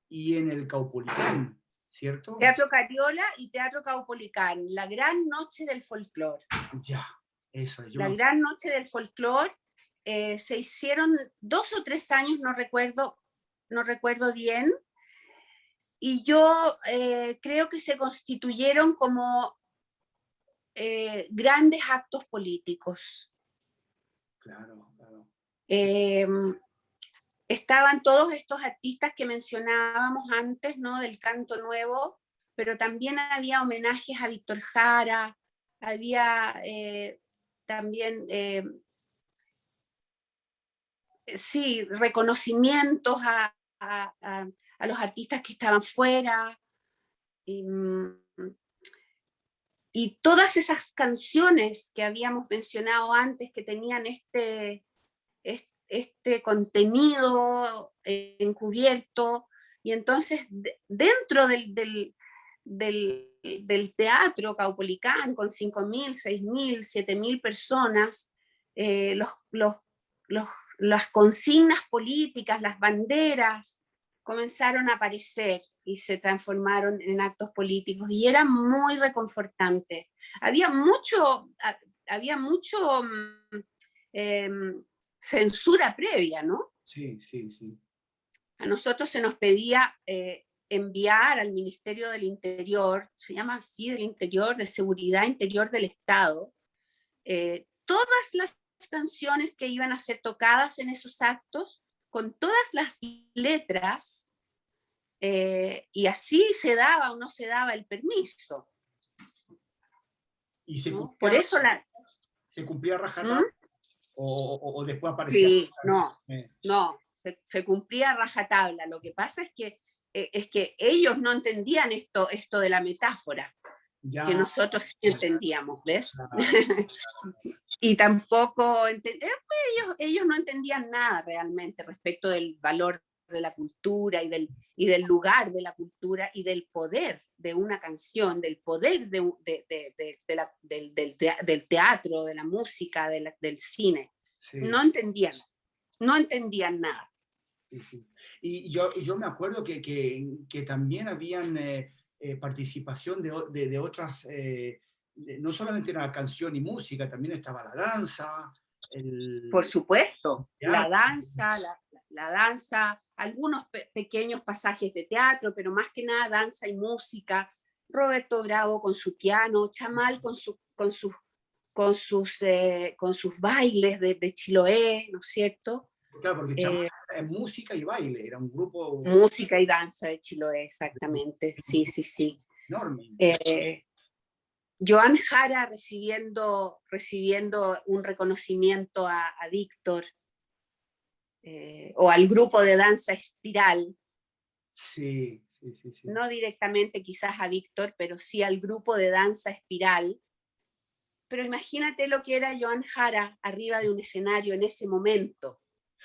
[SPEAKER 1] y en el Caupolicán, ¿cierto?
[SPEAKER 2] Teatro Cariola y Teatro Caupolicán, la gran noche del folclore.
[SPEAKER 1] Ya, eso es.
[SPEAKER 2] La gran noche del folclore, se hicieron 2 o 3 años, no recuerdo bien, y yo creo que se constituyeron como grandes actos políticos.
[SPEAKER 1] Claro.
[SPEAKER 2] Estaban todos estos artistas que mencionábamos antes, ¿no? Del canto nuevo, pero también había homenajes a Víctor Jara, había también, sí, reconocimientos a los artistas que estaban fuera, y todas esas canciones que habíamos mencionado antes, que tenían este contenido encubierto, y entonces dentro del teatro Caupolicán, con 5.000, 6.000, 7.000 personas, las consignas políticas, las banderas, comenzaron a aparecer y se transformaron en actos políticos, y era muy reconfortante. Había mucho censura previa, ¿no?
[SPEAKER 1] Sí.
[SPEAKER 2] A nosotros se nos pedía enviar al Ministerio del Interior, se llama así, del Interior, de Seguridad Interior del Estado, todas las canciones que iban a ser tocadas en esos actos, con todas las letras, y así se daba o no se daba el permiso.
[SPEAKER 1] Y se
[SPEAKER 2] ¿no?
[SPEAKER 1] cumplía,
[SPEAKER 2] Por eso
[SPEAKER 1] se cumplía rajatabla. o después aparecía.
[SPEAKER 2] Sí, no, no, se cumplía a rajatabla. Lo que pasa es que ellos no entendían esto de la metáfora, que
[SPEAKER 1] Ya,
[SPEAKER 2] nosotros sí entendíamos, ¿ves?
[SPEAKER 1] claro,
[SPEAKER 2] Y tampoco, ellos no entendían nada realmente respecto del valor de la cultura y del lugar de la cultura y del poder de una canción, del poder del teatro, de la música, del cine.
[SPEAKER 1] sí,
[SPEAKER 2] No entendían, no entendían nada.
[SPEAKER 1] sí, sí. Y yo me acuerdo que también habían participación de otras, no solamente era canción y música, también estaba la danza,
[SPEAKER 2] Por
[SPEAKER 1] el
[SPEAKER 2] supuesto,
[SPEAKER 1] teatro.
[SPEAKER 2] la danza, algunos pequeños pasajes de teatro, pero más que nada danza y música. Roberto Bravo con su piano, Chamal con sus bailes de Chiloé, ¿no es cierto?
[SPEAKER 1] Claro, porque Chamán
[SPEAKER 2] Eh,
[SPEAKER 1] es música y baile, era un grupo
[SPEAKER 2] música y danza de Chiloé, exactamente. Sí, sí, sí.
[SPEAKER 1] enorme.
[SPEAKER 2] Eh, Joan Jara recibiendo un reconocimiento a Víctor, o al grupo de danza Espiral,
[SPEAKER 1] Sí, sí, sí, sí.
[SPEAKER 2] no directamente quizás a Víctor, pero sí al grupo de danza Espiral. Pero imagínate lo que era Joan Jara arriba de un escenario en ese momento.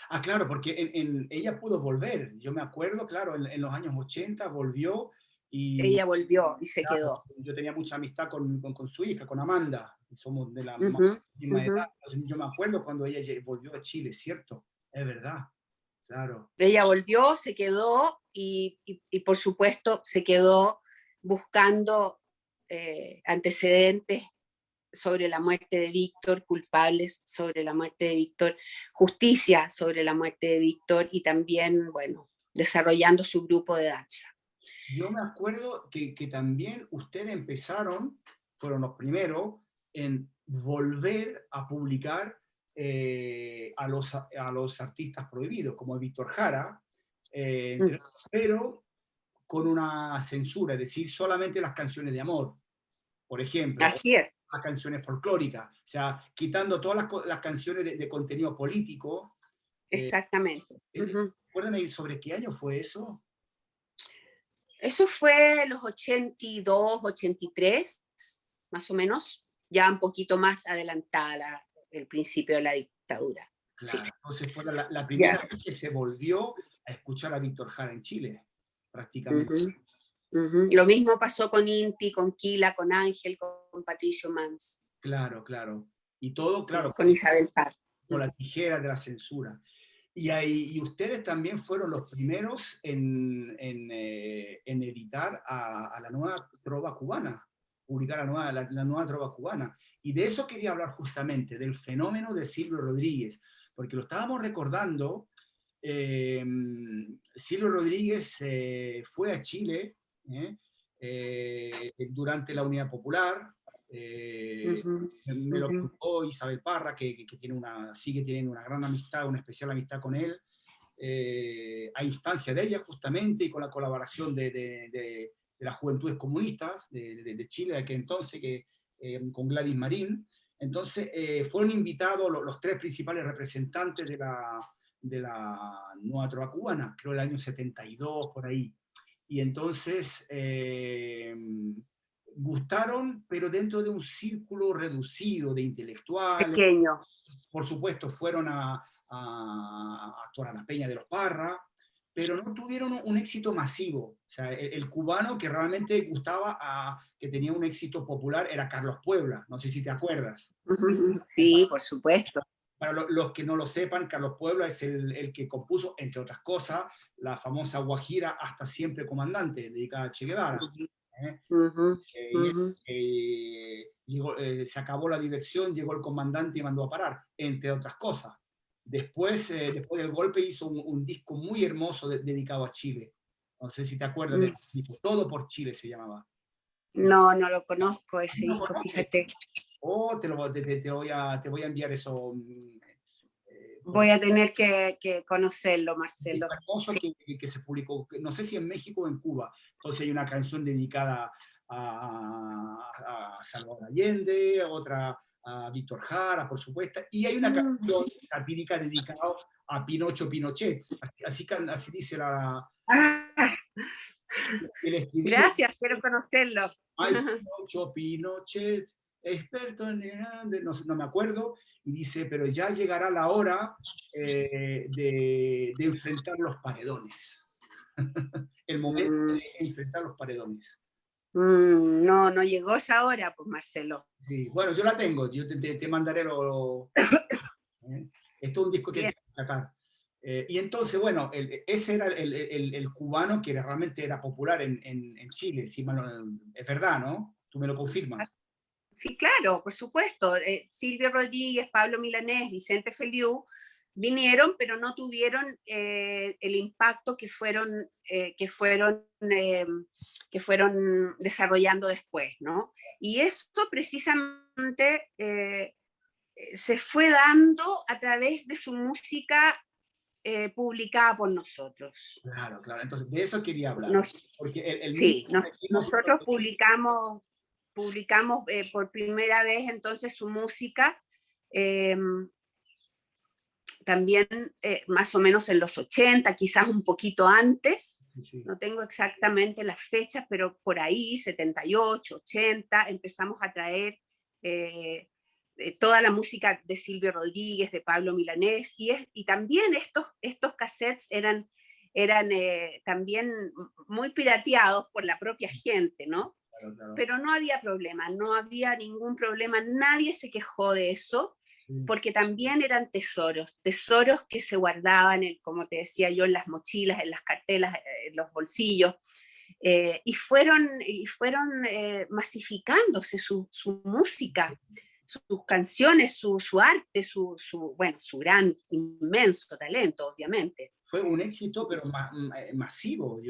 [SPEAKER 1] Ah, claro, porque ella pudo volver. Yo me acuerdo, claro, en los años 80 volvió y
[SPEAKER 2] Ella volvió y se
[SPEAKER 1] claro,
[SPEAKER 2] quedó.
[SPEAKER 1] yo tenía mucha amistad con su hija, con Amanda, y somos de la
[SPEAKER 2] Ujú,
[SPEAKER 1] misma edad.
[SPEAKER 2] ujú.
[SPEAKER 1] Entonces, yo me acuerdo cuando ella volvió a Chile, ¿cierto? Es verdad, claro.
[SPEAKER 2] Ella volvió, se quedó y por supuesto se quedó buscando antecedentes sobre la muerte de Víctor, culpables sobre la muerte de Víctor, justicia sobre la muerte de Víctor y también, bueno, desarrollando su grupo de danza.
[SPEAKER 1] Yo me acuerdo que también ustedes empezaron, fueron los primeros, en volver a publicar a los artistas prohibidos, como Víctor Jara,
[SPEAKER 2] Mm,
[SPEAKER 1] pero con una censura, es decir, solamente las canciones de amor, por ejemplo, o
[SPEAKER 2] así es,
[SPEAKER 1] las canciones folclóricas, o sea, quitando todas las canciones de contenido político. Eh,
[SPEAKER 2] exactamente. Uh-huh.
[SPEAKER 1] Recuérdame sobre qué año fue eso.
[SPEAKER 2] Eso fue los 82, 83, más o menos, ya un poquito más adelantada el principio de la dictadura. Sí.
[SPEAKER 1] Claro, entonces fue la primera
[SPEAKER 2] Ya.
[SPEAKER 1] vez que se volvió a escuchar a Víctor Jara en Chile, prácticamente.
[SPEAKER 2] Uh-huh. Uh-huh. Lo mismo pasó con Inti, con Kila, con Ángel, con Patricio Mans,
[SPEAKER 1] Claro, claro. Y todo, claro,
[SPEAKER 2] con Isabel Parr.
[SPEAKER 1] con la tijera de la censura. Y ustedes también fueron los primeros en editar a la nueva trova cubana, publicar la nueva trova cubana. Y de eso quería hablar justamente, del fenómeno de Silvio Rodríguez, porque lo estábamos recordando. Silvio Rodríguez fue a Chile durante la Unidad Popular. eh,
[SPEAKER 2] Uh-huh.
[SPEAKER 1] Me lo
[SPEAKER 2] Uh-huh.
[SPEAKER 1] contó Isabel Parra, que sigue teniendo una gran amistad, una especial amistad con él, a instancia de ella justamente y con la colaboración de las juventudes comunistas de Chile de aquel entonces, con Gladys Marín. Entonces fueron invitados los tres principales representantes de la nueva trova cubana, creo el año 72 por ahí. Y entonces gustaron, pero dentro de un círculo reducido de intelectuales.
[SPEAKER 2] Pequeño.
[SPEAKER 1] Por supuesto, fueron a actuar a la Peña de los Parra, pero no tuvieron un éxito masivo. O sea, el cubano que realmente gustaba, que tenía un éxito popular, era Carlos Puebla. No sé si te acuerdas.
[SPEAKER 2] Uh-huh. Sí, por supuesto.
[SPEAKER 1] Para los que no lo sepan, Carlos Puebla es el que compuso, entre otras cosas, la famosa Guajira Hasta Siempre Comandante, dedicada a Che Guevara. ¿Eh?
[SPEAKER 2] Uh-huh.
[SPEAKER 1] Y
[SPEAKER 2] Uh-huh.
[SPEAKER 1] se acabó la diversión, llegó el comandante y mandó a parar, entre otras cosas. Después del golpe hizo un disco muy hermoso dedicado a Chile. No sé si te acuerdas del disco, Todo por Chile se llamaba.
[SPEAKER 2] No, no lo conozco ese
[SPEAKER 1] ¿No lo
[SPEAKER 2] disco,
[SPEAKER 1] conoces?
[SPEAKER 2] fíjate.
[SPEAKER 1] Te voy a enviar eso.
[SPEAKER 2] Voy a tener que conocerlo,
[SPEAKER 1] Es
[SPEAKER 2] Marcelo.
[SPEAKER 1] hermoso que se publicó, no sé si en México o en Cuba. Entonces hay una canción dedicada a Salvador Allende, otra a Víctor Jara, por supuesto, y hay una canción satírica dedicada a Pinocho Pinochet, así dice
[SPEAKER 2] Ah,
[SPEAKER 1] el escribió,
[SPEAKER 2] gracias, quiero conocerlo.
[SPEAKER 1] ay, Pinocho Pinochet, experto no me acuerdo, y dice, pero ya llegará la hora de enfrentar los paredones. El momento
[SPEAKER 2] Mm,
[SPEAKER 1] de enfrentar los paredones.
[SPEAKER 2] no, no llegó esa hora, pues Marcelo.
[SPEAKER 1] Sí, bueno, yo la tengo, yo te mandaré esto es un disco que hay
[SPEAKER 2] Bien.
[SPEAKER 1] que sacar. Y entonces, bueno, ese era el cubano que realmente era popular en Chile, si es verdad, ¿no? Tú me lo confirmas.
[SPEAKER 2] Sí, claro, por supuesto. Silvio Rodríguez, Pablo Milanés, Vicente Feliú vinieron, pero no tuvieron el impacto que fueron desarrollando después, ¿no? Y esto precisamente se fue dando a través de su música publicada por nosotros.
[SPEAKER 1] Claro, claro. Entonces, de eso quería hablar.
[SPEAKER 2] Nos,
[SPEAKER 1] Porque el mismo
[SPEAKER 2] sí,
[SPEAKER 1] seguimos
[SPEAKER 2] nosotros publicamos por primera vez entonces su música, eh, también más o menos en los 80, quizás un poquito antes,
[SPEAKER 1] sí, sí.
[SPEAKER 2] no tengo exactamente las fechas, pero por ahí, 78, 80, empezamos a traer toda la música de Silvio Rodríguez, de Pablo Milanés, y también estos cassettes eran también muy pirateados por la propia gente, ¿no?
[SPEAKER 1] Claro, claro.
[SPEAKER 2] Pero no había problema, no había ningún problema, nadie se quejó de eso,
[SPEAKER 1] Sí.
[SPEAKER 2] porque también eran tesoros que se guardaban, como te decía yo, en las mochilas, en las cartelas, en los bolsillos, y fueron masificándose su música, sus canciones, su arte, bueno, su gran, inmenso talento, obviamente.
[SPEAKER 1] Fue un éxito, pero masivo.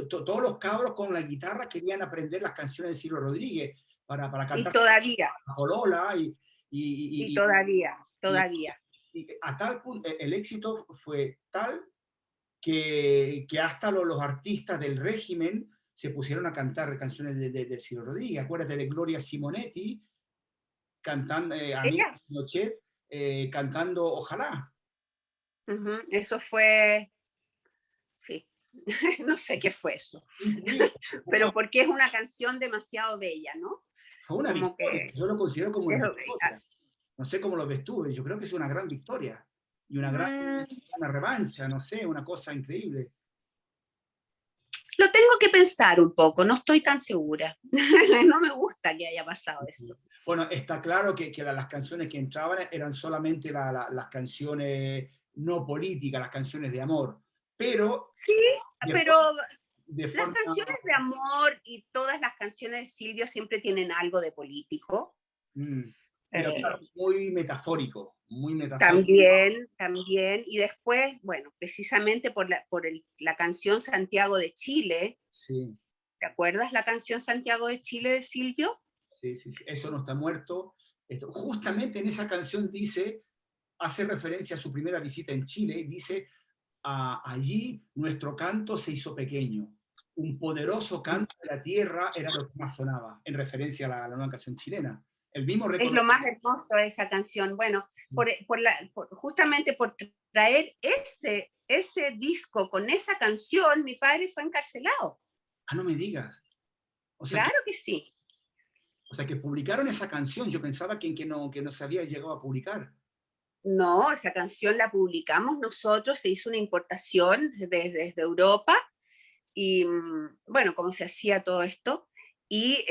[SPEAKER 1] Todos los cabros con la guitarra querían aprender las canciones de Silvio Rodríguez para
[SPEAKER 2] Y
[SPEAKER 1] cantar
[SPEAKER 2] todavía,
[SPEAKER 1] a Colola
[SPEAKER 2] y
[SPEAKER 1] y,
[SPEAKER 2] todavía,
[SPEAKER 1] y,
[SPEAKER 2] todavía.
[SPEAKER 1] y a tal punto, el éxito fue tal que hasta los artistas del régimen se pusieron a cantar canciones de Silvio Rodríguez. Acuérdate de Gloria Simonetti cantando a mí
[SPEAKER 2] Ella,
[SPEAKER 1] Pinochet, cantando Ojalá.
[SPEAKER 2] eso fue, sí, no sé qué fue eso,
[SPEAKER 1] Increíble.
[SPEAKER 2] pero porque es una canción demasiado bella, ¿no?
[SPEAKER 1] Fue una
[SPEAKER 2] Como
[SPEAKER 1] victoria.
[SPEAKER 2] que
[SPEAKER 1] Yo lo considero como una
[SPEAKER 2] es,
[SPEAKER 1] victoria. No sé cómo lo ves tú. Yo creo que es una gran victoria y una revancha, no sé, una cosa increíble.
[SPEAKER 2] lo tengo que pensar un poco, no estoy tan segura. No me gusta que haya pasado esto.
[SPEAKER 1] Bueno, está claro que las canciones que entraban eran solamente las canciones no políticas, las canciones de amor, pero
[SPEAKER 2] Sí,
[SPEAKER 1] de
[SPEAKER 2] pero
[SPEAKER 1] forma, de
[SPEAKER 2] las
[SPEAKER 1] forma
[SPEAKER 2] canciones de amor y todas las canciones de Silvio siempre tienen algo de político.
[SPEAKER 1] mm, pero claro,
[SPEAKER 2] Eh,
[SPEAKER 1] muy metafórico, muy metafórico.
[SPEAKER 2] también, y después, bueno, precisamente por la canción Santiago de Chile,
[SPEAKER 1] Sí,
[SPEAKER 2] ¿te acuerdas la canción Santiago de Chile de Silvio?
[SPEAKER 1] sí, sí, sí. Esto no está muerto. Esto, justamente en esa canción dice, hace referencia a su primera visita en Chile, dice, allí nuestro canto se hizo pequeño. Un poderoso canto de la tierra era lo que más sonaba, en referencia a la nueva canción chilena. El mismo
[SPEAKER 2] Es lo
[SPEAKER 1] reconoce.
[SPEAKER 2] más hermoso de esa canción. Bueno, justamente por traer ese disco con esa canción, mi padre fue encarcelado.
[SPEAKER 1] Ah, no me digas. O sea que,
[SPEAKER 2] Claro que sí.
[SPEAKER 1] o sea que publicaron esa canción. Yo pensaba que no se había llegado a publicar.
[SPEAKER 2] No, esa canción la publicamos nosotros, se hizo una importación desde Europa y bueno, cómo se hacía todo esto. Y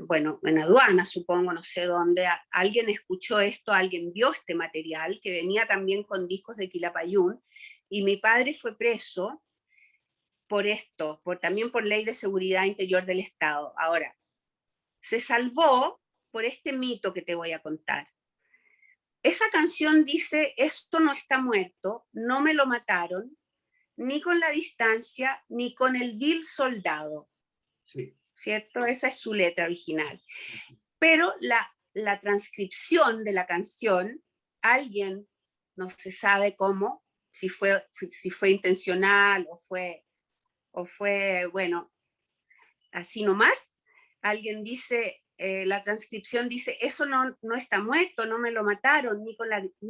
[SPEAKER 2] bueno, en aduana, supongo, no sé dónde, alguien escuchó esto, alguien vio este material que venía también con discos de Quilapayún, y mi padre fue preso por esto, también por ley de seguridad interior del Estado. Ahora, se salvó por este mito que te voy a contar. Esa canción dice, esto no está muerto, no me lo mataron, ni con la distancia, ni con el vil soldado,
[SPEAKER 1] Sí.
[SPEAKER 2] ¿cierto? Esa es su letra original. Pero la transcripción de la canción, alguien, no se sabe cómo, si fue intencional o fue, bueno, así nomás, alguien dice, la transcripción dice, eso no está muerto, no me lo mataron, ni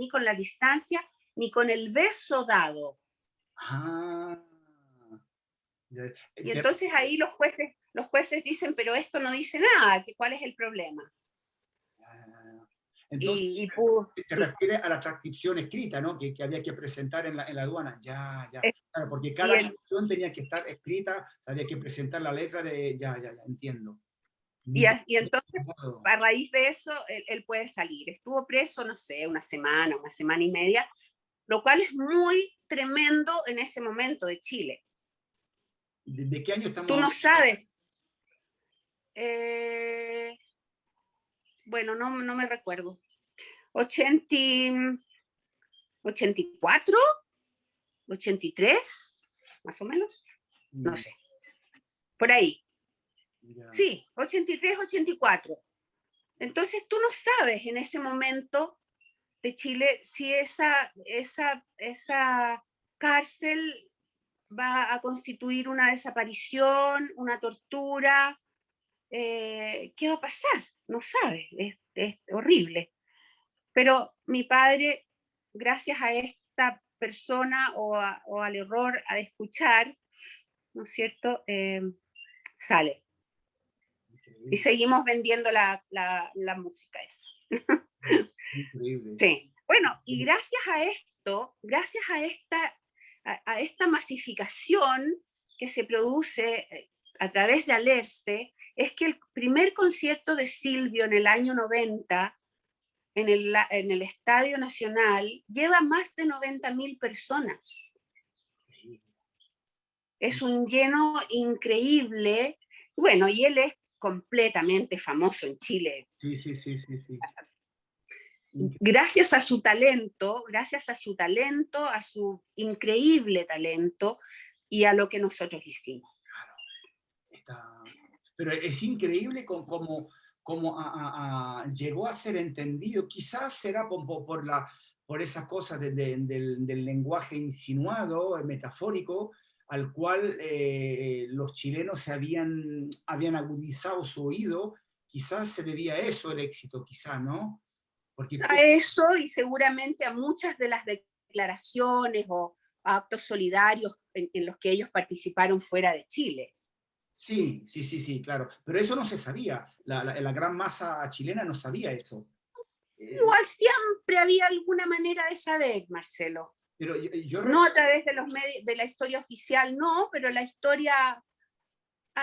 [SPEAKER 2] con la distancia, ni con el beso dado.
[SPEAKER 1] Ah, ya,
[SPEAKER 2] Y entonces ahí los jueces dicen, pero esto no dice nada, ¿cuál es el problema?
[SPEAKER 1] entonces,
[SPEAKER 2] Y
[SPEAKER 1] te refieres a la transcripción escrita, ¿no? Que había que presentar en la aduana. Ya, ya. Claro, porque
[SPEAKER 2] y
[SPEAKER 1] cada canción tenía que estar escrita, había que presentar la letra de. Ya, ya, ya, entiendo.
[SPEAKER 2] y entonces, a raíz de eso, él puede salir. Estuvo preso, no sé, una semana y media, lo cual es muy tremendo en ese momento de Chile.
[SPEAKER 1] ¿De qué año estamos
[SPEAKER 2] Tú no
[SPEAKER 1] hablando?
[SPEAKER 2] sabes. Bueno, no me recuerdo. 84, 83, más o menos. No sé. Por ahí.
[SPEAKER 1] Ya.
[SPEAKER 2] Sí, 83, 84. Entonces tú no sabes en ese momento de Chile si esa cárcel va a constituir una desaparición, una tortura. ¿Qué va a pasar? No sabes, es horrible. Pero mi padre, gracias a esta persona o al error a escuchar, ¿no es cierto? Sale. Y seguimos vendiendo la música esa.
[SPEAKER 1] Increíble.
[SPEAKER 2] Sí. Bueno, y gracias a esta masificación que se produce a través de Alerce, es que el primer concierto de Silvio en el año 90 en el Estadio Nacional lleva más de 90.000 personas. Es un lleno increíble. Bueno, y él es completamente famoso en Chile.
[SPEAKER 1] Sí, sí, sí, sí, sí.
[SPEAKER 2] Gracias a su talento, a su increíble talento y a lo que nosotros hicimos.
[SPEAKER 1] Pero es increíble cómo llegó a ser entendido. Quizás será por esas cosas del lenguaje insinuado, metafórico, al cual los chilenos habían agudizado su oído. Quizás se debía a eso el éxito, quizás, ¿no? Porque
[SPEAKER 2] A eso y seguramente a muchas de las declaraciones o actos solidarios en los que ellos participaron fuera de Chile.
[SPEAKER 1] sí, sí, sí, sí, claro. Pero eso no se sabía. La gran masa chilena no sabía eso.
[SPEAKER 2] Igual siempre había alguna manera de saber, Marcelo.
[SPEAKER 1] Pero
[SPEAKER 2] No a través de los medios, de la historia oficial, no, pero la historia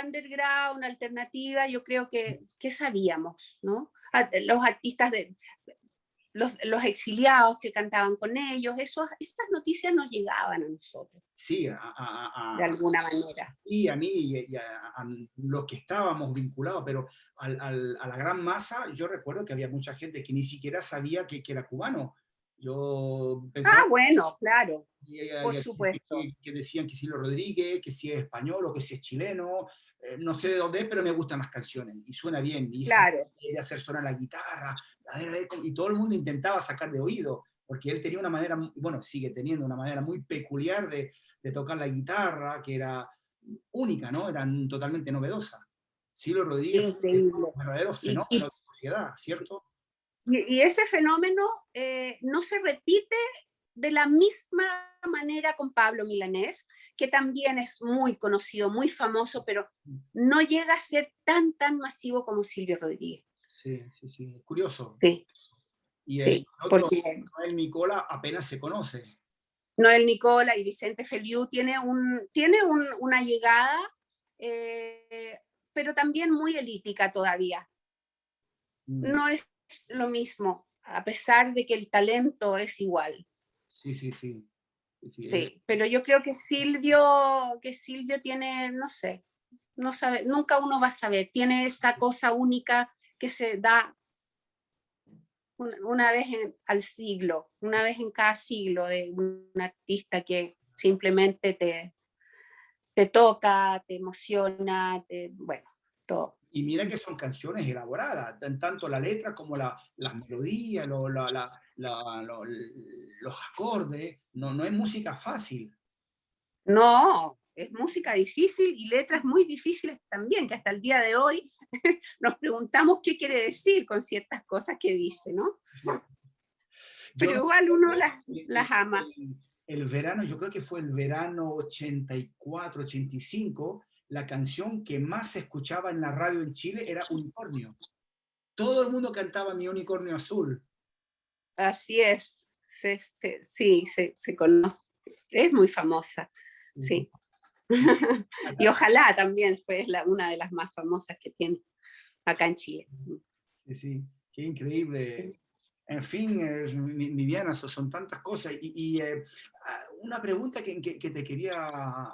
[SPEAKER 2] underground, alternativa, yo creo que sabíamos, ¿no? Los artistas los exiliados que cantaban con ellos, estas noticias nos llegaban a nosotros.
[SPEAKER 1] Sí,
[SPEAKER 2] de alguna manera.
[SPEAKER 1] Y a mí y a los que estábamos vinculados, pero a la gran masa, yo recuerdo que había mucha gente que ni siquiera sabía que era cubano. Yo pensaba
[SPEAKER 2] Bueno, claro, por
[SPEAKER 1] que,
[SPEAKER 2] supuesto.
[SPEAKER 1] que decían que Silvio Rodríguez, que si es español o que si es chileno, no sé de dónde es, pero me gustan las canciones y suena bien. Y
[SPEAKER 2] Claro.
[SPEAKER 1] de hacer sonar la guitarra, a ver, y todo el mundo intentaba sacar de oído, porque él tenía una manera, bueno, sigue teniendo una manera muy peculiar de tocar la guitarra, que era única, ¿no? Era totalmente novedosa. Silvio Rodríguez fue
[SPEAKER 2] Increíble.
[SPEAKER 1] un verdadero fenómeno de la sociedad, ¿cierto?
[SPEAKER 2] Y ese fenómeno no se repite de la misma manera con Pablo Milanés, que también es muy conocido, muy famoso, pero no llega a ser tan masivo como Silvio Rodríguez.
[SPEAKER 1] Sí, sí, sí, curioso.
[SPEAKER 2] Sí,
[SPEAKER 1] Y el
[SPEAKER 2] sí,
[SPEAKER 1] otro,
[SPEAKER 2] porque
[SPEAKER 1] Noel Nicola, apenas se conoce.
[SPEAKER 2] Noel Nicola y Vicente Feliu tiene una llegada, pero también muy elítica todavía. No es lo mismo, a pesar de que el talento es igual.
[SPEAKER 1] Sí, sí, sí. Sí,
[SPEAKER 2] Sí, pero yo creo que Silvio tiene, no sé, no sabe, nunca uno va a saber, tiene esa cosa única que se da una vez al siglo, una vez en cada siglo, de un artista que simplemente te toca, te emociona, bueno, todo.
[SPEAKER 1] y mira que son canciones elaboradas, tanto la letra como las melodías, los acordes. No, no es música fácil.
[SPEAKER 2] No, es música difícil y letras muy difíciles también, que hasta el día de hoy nos preguntamos qué quiere decir con ciertas cosas que dice, ¿no?
[SPEAKER 1] Yo
[SPEAKER 2] Pero
[SPEAKER 1] no
[SPEAKER 2] igual uno las
[SPEAKER 1] sé,
[SPEAKER 2] ama.
[SPEAKER 1] el verano, yo creo que fue el verano 84, 85, la canción que más se escuchaba en la radio en Chile era Unicornio. Todo el mundo cantaba Mi Unicornio Azul.
[SPEAKER 2] Así es, sí, se conoce. Es muy famosa, sí. Y
[SPEAKER 1] Acá,
[SPEAKER 2] ojalá también fue una de las más famosas que tiene acá en Chile.
[SPEAKER 1] sí, sí, qué increíble. En fin, Viviana, son tantas cosas. Una pregunta que te quería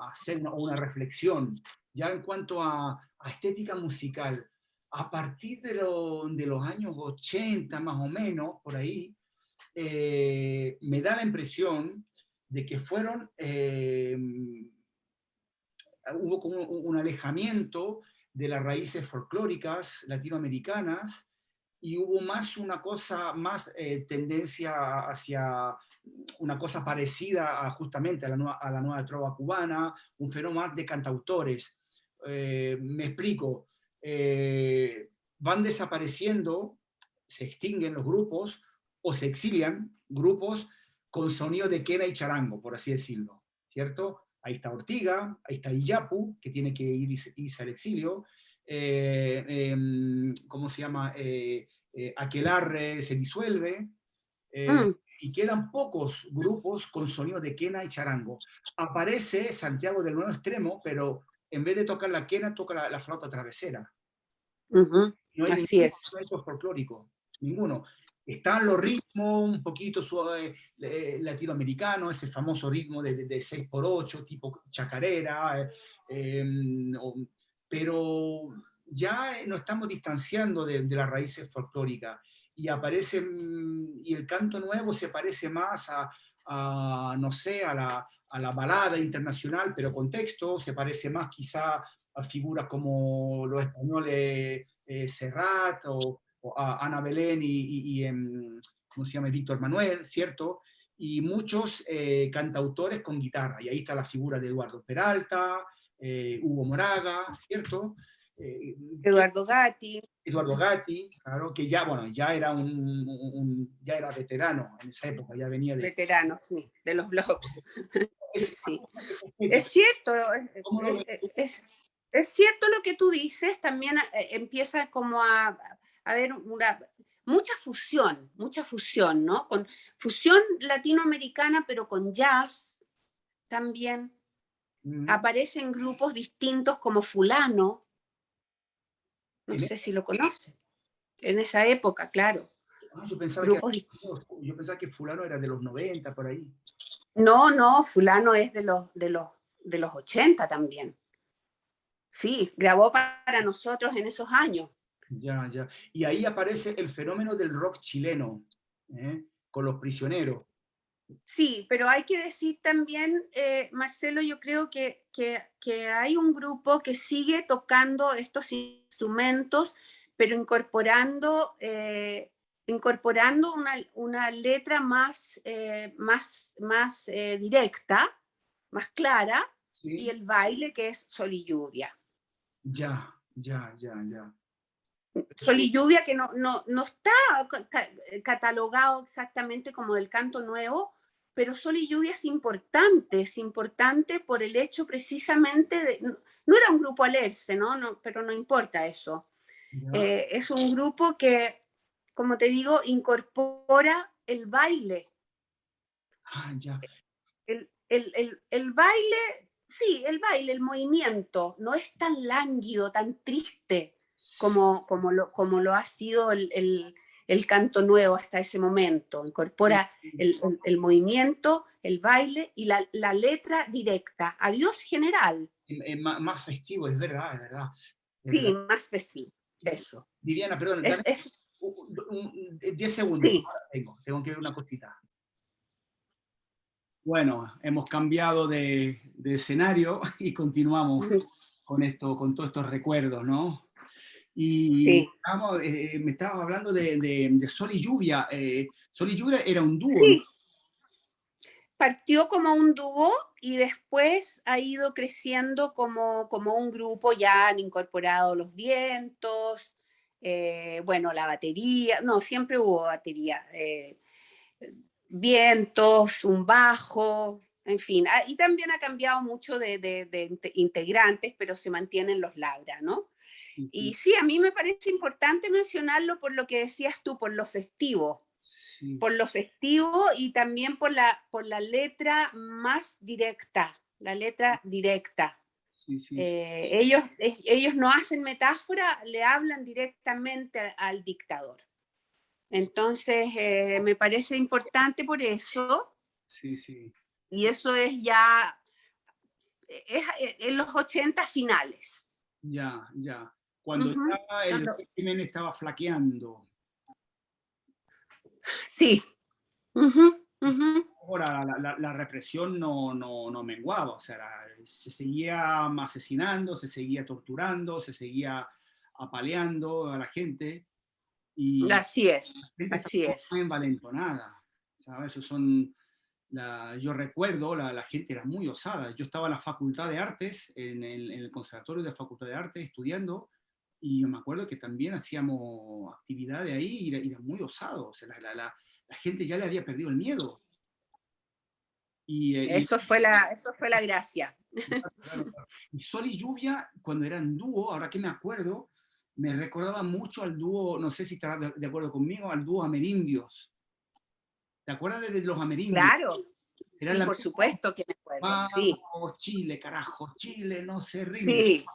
[SPEAKER 1] hacer, o una reflexión, ya en cuanto a estética musical. A partir de los años 80, más o menos, por ahí, me da la impresión de que hubo como un alejamiento de las raíces folclóricas latinoamericanas y hubo más una cosa, más tendencia hacia una cosa parecida justamente a la nueva trova cubana, un fenómeno más de cantautores. Me explico, van desapareciendo, se extinguen los grupos o se exilian grupos con sonido de quena y charango, por así decirlo, ¿cierto? Ahí está Ortiga, ahí está Iyapu, que tiene que irse al exilio, ¿cómo se llama? Aquelarre se disuelve,
[SPEAKER 2] Mm,
[SPEAKER 1] y quedan pocos grupos con sonido de quena y charango. Aparece Santiago del Nuevo Extremo, pero en vez de tocar la quena, toca la flauta travesera.
[SPEAKER 2] ujú,
[SPEAKER 1] No hay
[SPEAKER 2] así
[SPEAKER 1] ningún
[SPEAKER 2] es.
[SPEAKER 1] instrumento folclórico, ninguno. Están los ritmos un poquito suave, latinoamericanos, ese famoso ritmo de 6x8, tipo chacarera, pero ya nos estamos distanciando de las raíces folclóricas y aparecen, y el canto nuevo se parece más no sé, a la balada internacional, pero con texto, se parece más quizá a figuras como los españoles Serrat o a Ana Belén ¿cómo se llama? Víctor Manuel, ¿cierto? Y muchos cantautores con guitarra. Y ahí está la figura de Eduardo Peralta, Hugo Moraga, ¿cierto? Eh,
[SPEAKER 2] Eduardo Gatti,
[SPEAKER 1] Eduardo Gatti, claro, que ya, bueno, ya era ya era veterano en esa época, ya venía de...
[SPEAKER 2] veterano, sí, de los blogs.
[SPEAKER 1] Es,
[SPEAKER 2] Sí. Es
[SPEAKER 1] estética,
[SPEAKER 2] cierto,
[SPEAKER 1] ¿cómo lo ves?
[SPEAKER 2] es cierto lo que tú dices, también empieza como a haber mucha fusión, ¿no? Con fusión latinoamericana, pero con jazz también.
[SPEAKER 1] Mm,
[SPEAKER 2] Aparecen grupos distintos como Fulano, no
[SPEAKER 1] en
[SPEAKER 2] sé si lo conoces, en esa época, claro.
[SPEAKER 1] yo pensaba que,
[SPEAKER 2] Grupos,
[SPEAKER 1] yo pensaba que fulano era de los 90 por ahí.
[SPEAKER 2] no, no, Fulano es de los 80 también. Sí, grabó para nosotros en esos años.
[SPEAKER 1] Ya, ya. Y ahí aparece el fenómeno del rock chileno, con los prisioneros.
[SPEAKER 2] Sí, pero hay que decir también, Marcelo, yo creo que hay un grupo que sigue tocando estos instrumentos, pero incorporando una letra más directa, más clara, y
[SPEAKER 1] ¿Sí?
[SPEAKER 2] el baile que es Sol y Lluvia.
[SPEAKER 1] Ya, ya, ya, ya.
[SPEAKER 2] Sol
[SPEAKER 1] Eso,
[SPEAKER 2] y Lluvia que no está catalogado exactamente como del canto nuevo, pero Sol y Lluvia es importante por el hecho precisamente de, no era un grupo alerce, ¿no? Pero no importa eso.
[SPEAKER 1] ya.
[SPEAKER 2] Es un grupo que, como te digo, incorpora el baile.
[SPEAKER 1] Ah, ya.
[SPEAKER 2] El baile, sí, el baile, el movimiento, no es tan lánguido, tan triste
[SPEAKER 1] Sí,
[SPEAKER 2] como lo ha sido el canto nuevo hasta ese momento. Incorpora el movimiento, el baile y la letra directa. Adiós general.
[SPEAKER 1] más festivo, es verdad, es verdad. Es
[SPEAKER 2] Sí,
[SPEAKER 1] verdad.
[SPEAKER 2] más festivo. Eso.
[SPEAKER 1] Viviana, perdón,
[SPEAKER 2] Es,
[SPEAKER 1] dame
[SPEAKER 2] es,
[SPEAKER 1] 10 segundos.
[SPEAKER 2] sí.
[SPEAKER 1] Tengo que ver una cosita. Bueno, hemos cambiado de escenario y continuamos con esto, con todos estos recuerdos, ¿no? Y
[SPEAKER 2] Sí.
[SPEAKER 1] me estabas hablando de Sol y Lluvia. Sol y Lluvia era un dúo, ¿no?
[SPEAKER 2] Sí, partió como un dúo y después ha ido creciendo como un grupo, ya han incorporado los vientos, bueno, la batería, no, siempre hubo batería, vientos, un bajo, en fin, y también ha cambiado mucho de integrantes, pero se mantienen los Labra, ¿no? Y sí, a mí me parece importante mencionarlo por lo que decías tú,
[SPEAKER 1] Sí,
[SPEAKER 2] por lo festivo y también por la letra más directa, la letra directa.
[SPEAKER 1] sí, sí, sí.
[SPEAKER 2] Ellos no hacen metáfora, le hablan directamente al dictador. Entonces, me parece importante por eso,
[SPEAKER 1] Sí, sí.
[SPEAKER 2] y eso es ya, es en los 80 finales.
[SPEAKER 1] Ya, ya. Cuando
[SPEAKER 2] Ujú.
[SPEAKER 1] ya el régimen estaba flaqueando.
[SPEAKER 2] Sí. Ujú, ujú.
[SPEAKER 1] Ahora, la represión no menguaba, o sea, se seguía asesinando, se seguía torturando, se seguía apaleando a la gente y
[SPEAKER 2] Así es,
[SPEAKER 1] la gente estaba
[SPEAKER 2] así
[SPEAKER 1] muy
[SPEAKER 2] es.
[SPEAKER 1] envalentonada, ¿sabes? Esos son, yo recuerdo, la gente era muy osada. Yo estaba en la Facultad de Artes, en el Conservatorio de Facultad de Artes, estudiando, y yo me acuerdo que también hacíamos actividades ahí y era muy osado, o sea, la gente ya le había perdido el miedo. Y
[SPEAKER 2] Eso fue la gracia.
[SPEAKER 1] claro, claro, claro. Y Sol y Lluvia, cuando eran dúo, ahora que me acuerdo, me recordaba mucho al dúo, no sé si estarás de acuerdo conmigo, al dúo Amerindios. ¿Te acuerdas de los Amerindios?
[SPEAKER 2] Claro,
[SPEAKER 1] Eran
[SPEAKER 2] sí,
[SPEAKER 1] la
[SPEAKER 2] por
[SPEAKER 1] misma,
[SPEAKER 2] supuesto que me acuerdo, sí.
[SPEAKER 1] vamos, Chile, carajo, Chile no se rinde.
[SPEAKER 2] Sí,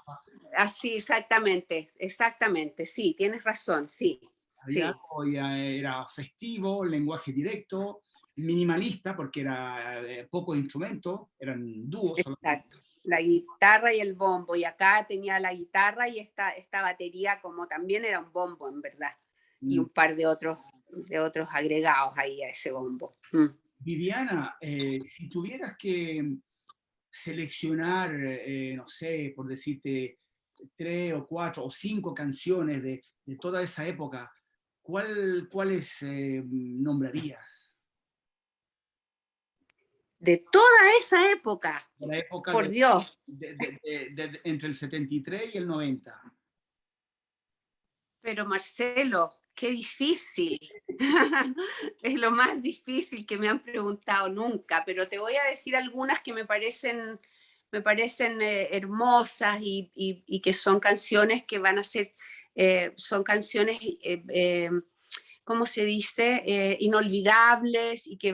[SPEAKER 2] así, exactamente, exactamente, sí, tienes razón, sí,
[SPEAKER 1] Había
[SPEAKER 2] sí,
[SPEAKER 1] algo, ya era festivo, lenguaje directo, minimalista, porque era pocos instrumentos, eran dúos solamente.
[SPEAKER 2] exacto. La guitarra y el bombo, y acá tenía la guitarra y esta batería como también era un bombo en verdad, y
[SPEAKER 1] Mm.
[SPEAKER 2] un par de otros agregados ahí a ese bombo. Mm.
[SPEAKER 1] Viviana, si tuvieras que seleccionar, no sé, por decirte, tres o cuatro o cinco canciones de toda esa época, ¿cuáles nombrarías?
[SPEAKER 2] De toda esa época,
[SPEAKER 1] De la época
[SPEAKER 2] por Dios.
[SPEAKER 1] entre el 73 y el 90.
[SPEAKER 2] Pero Marcelo, qué difícil. Es lo más difícil que me han preguntado nunca, pero te voy a decir algunas que me parecen hermosas y que son canciones que van a ser, son canciones, ¿cómo se dice? Inolvidables y que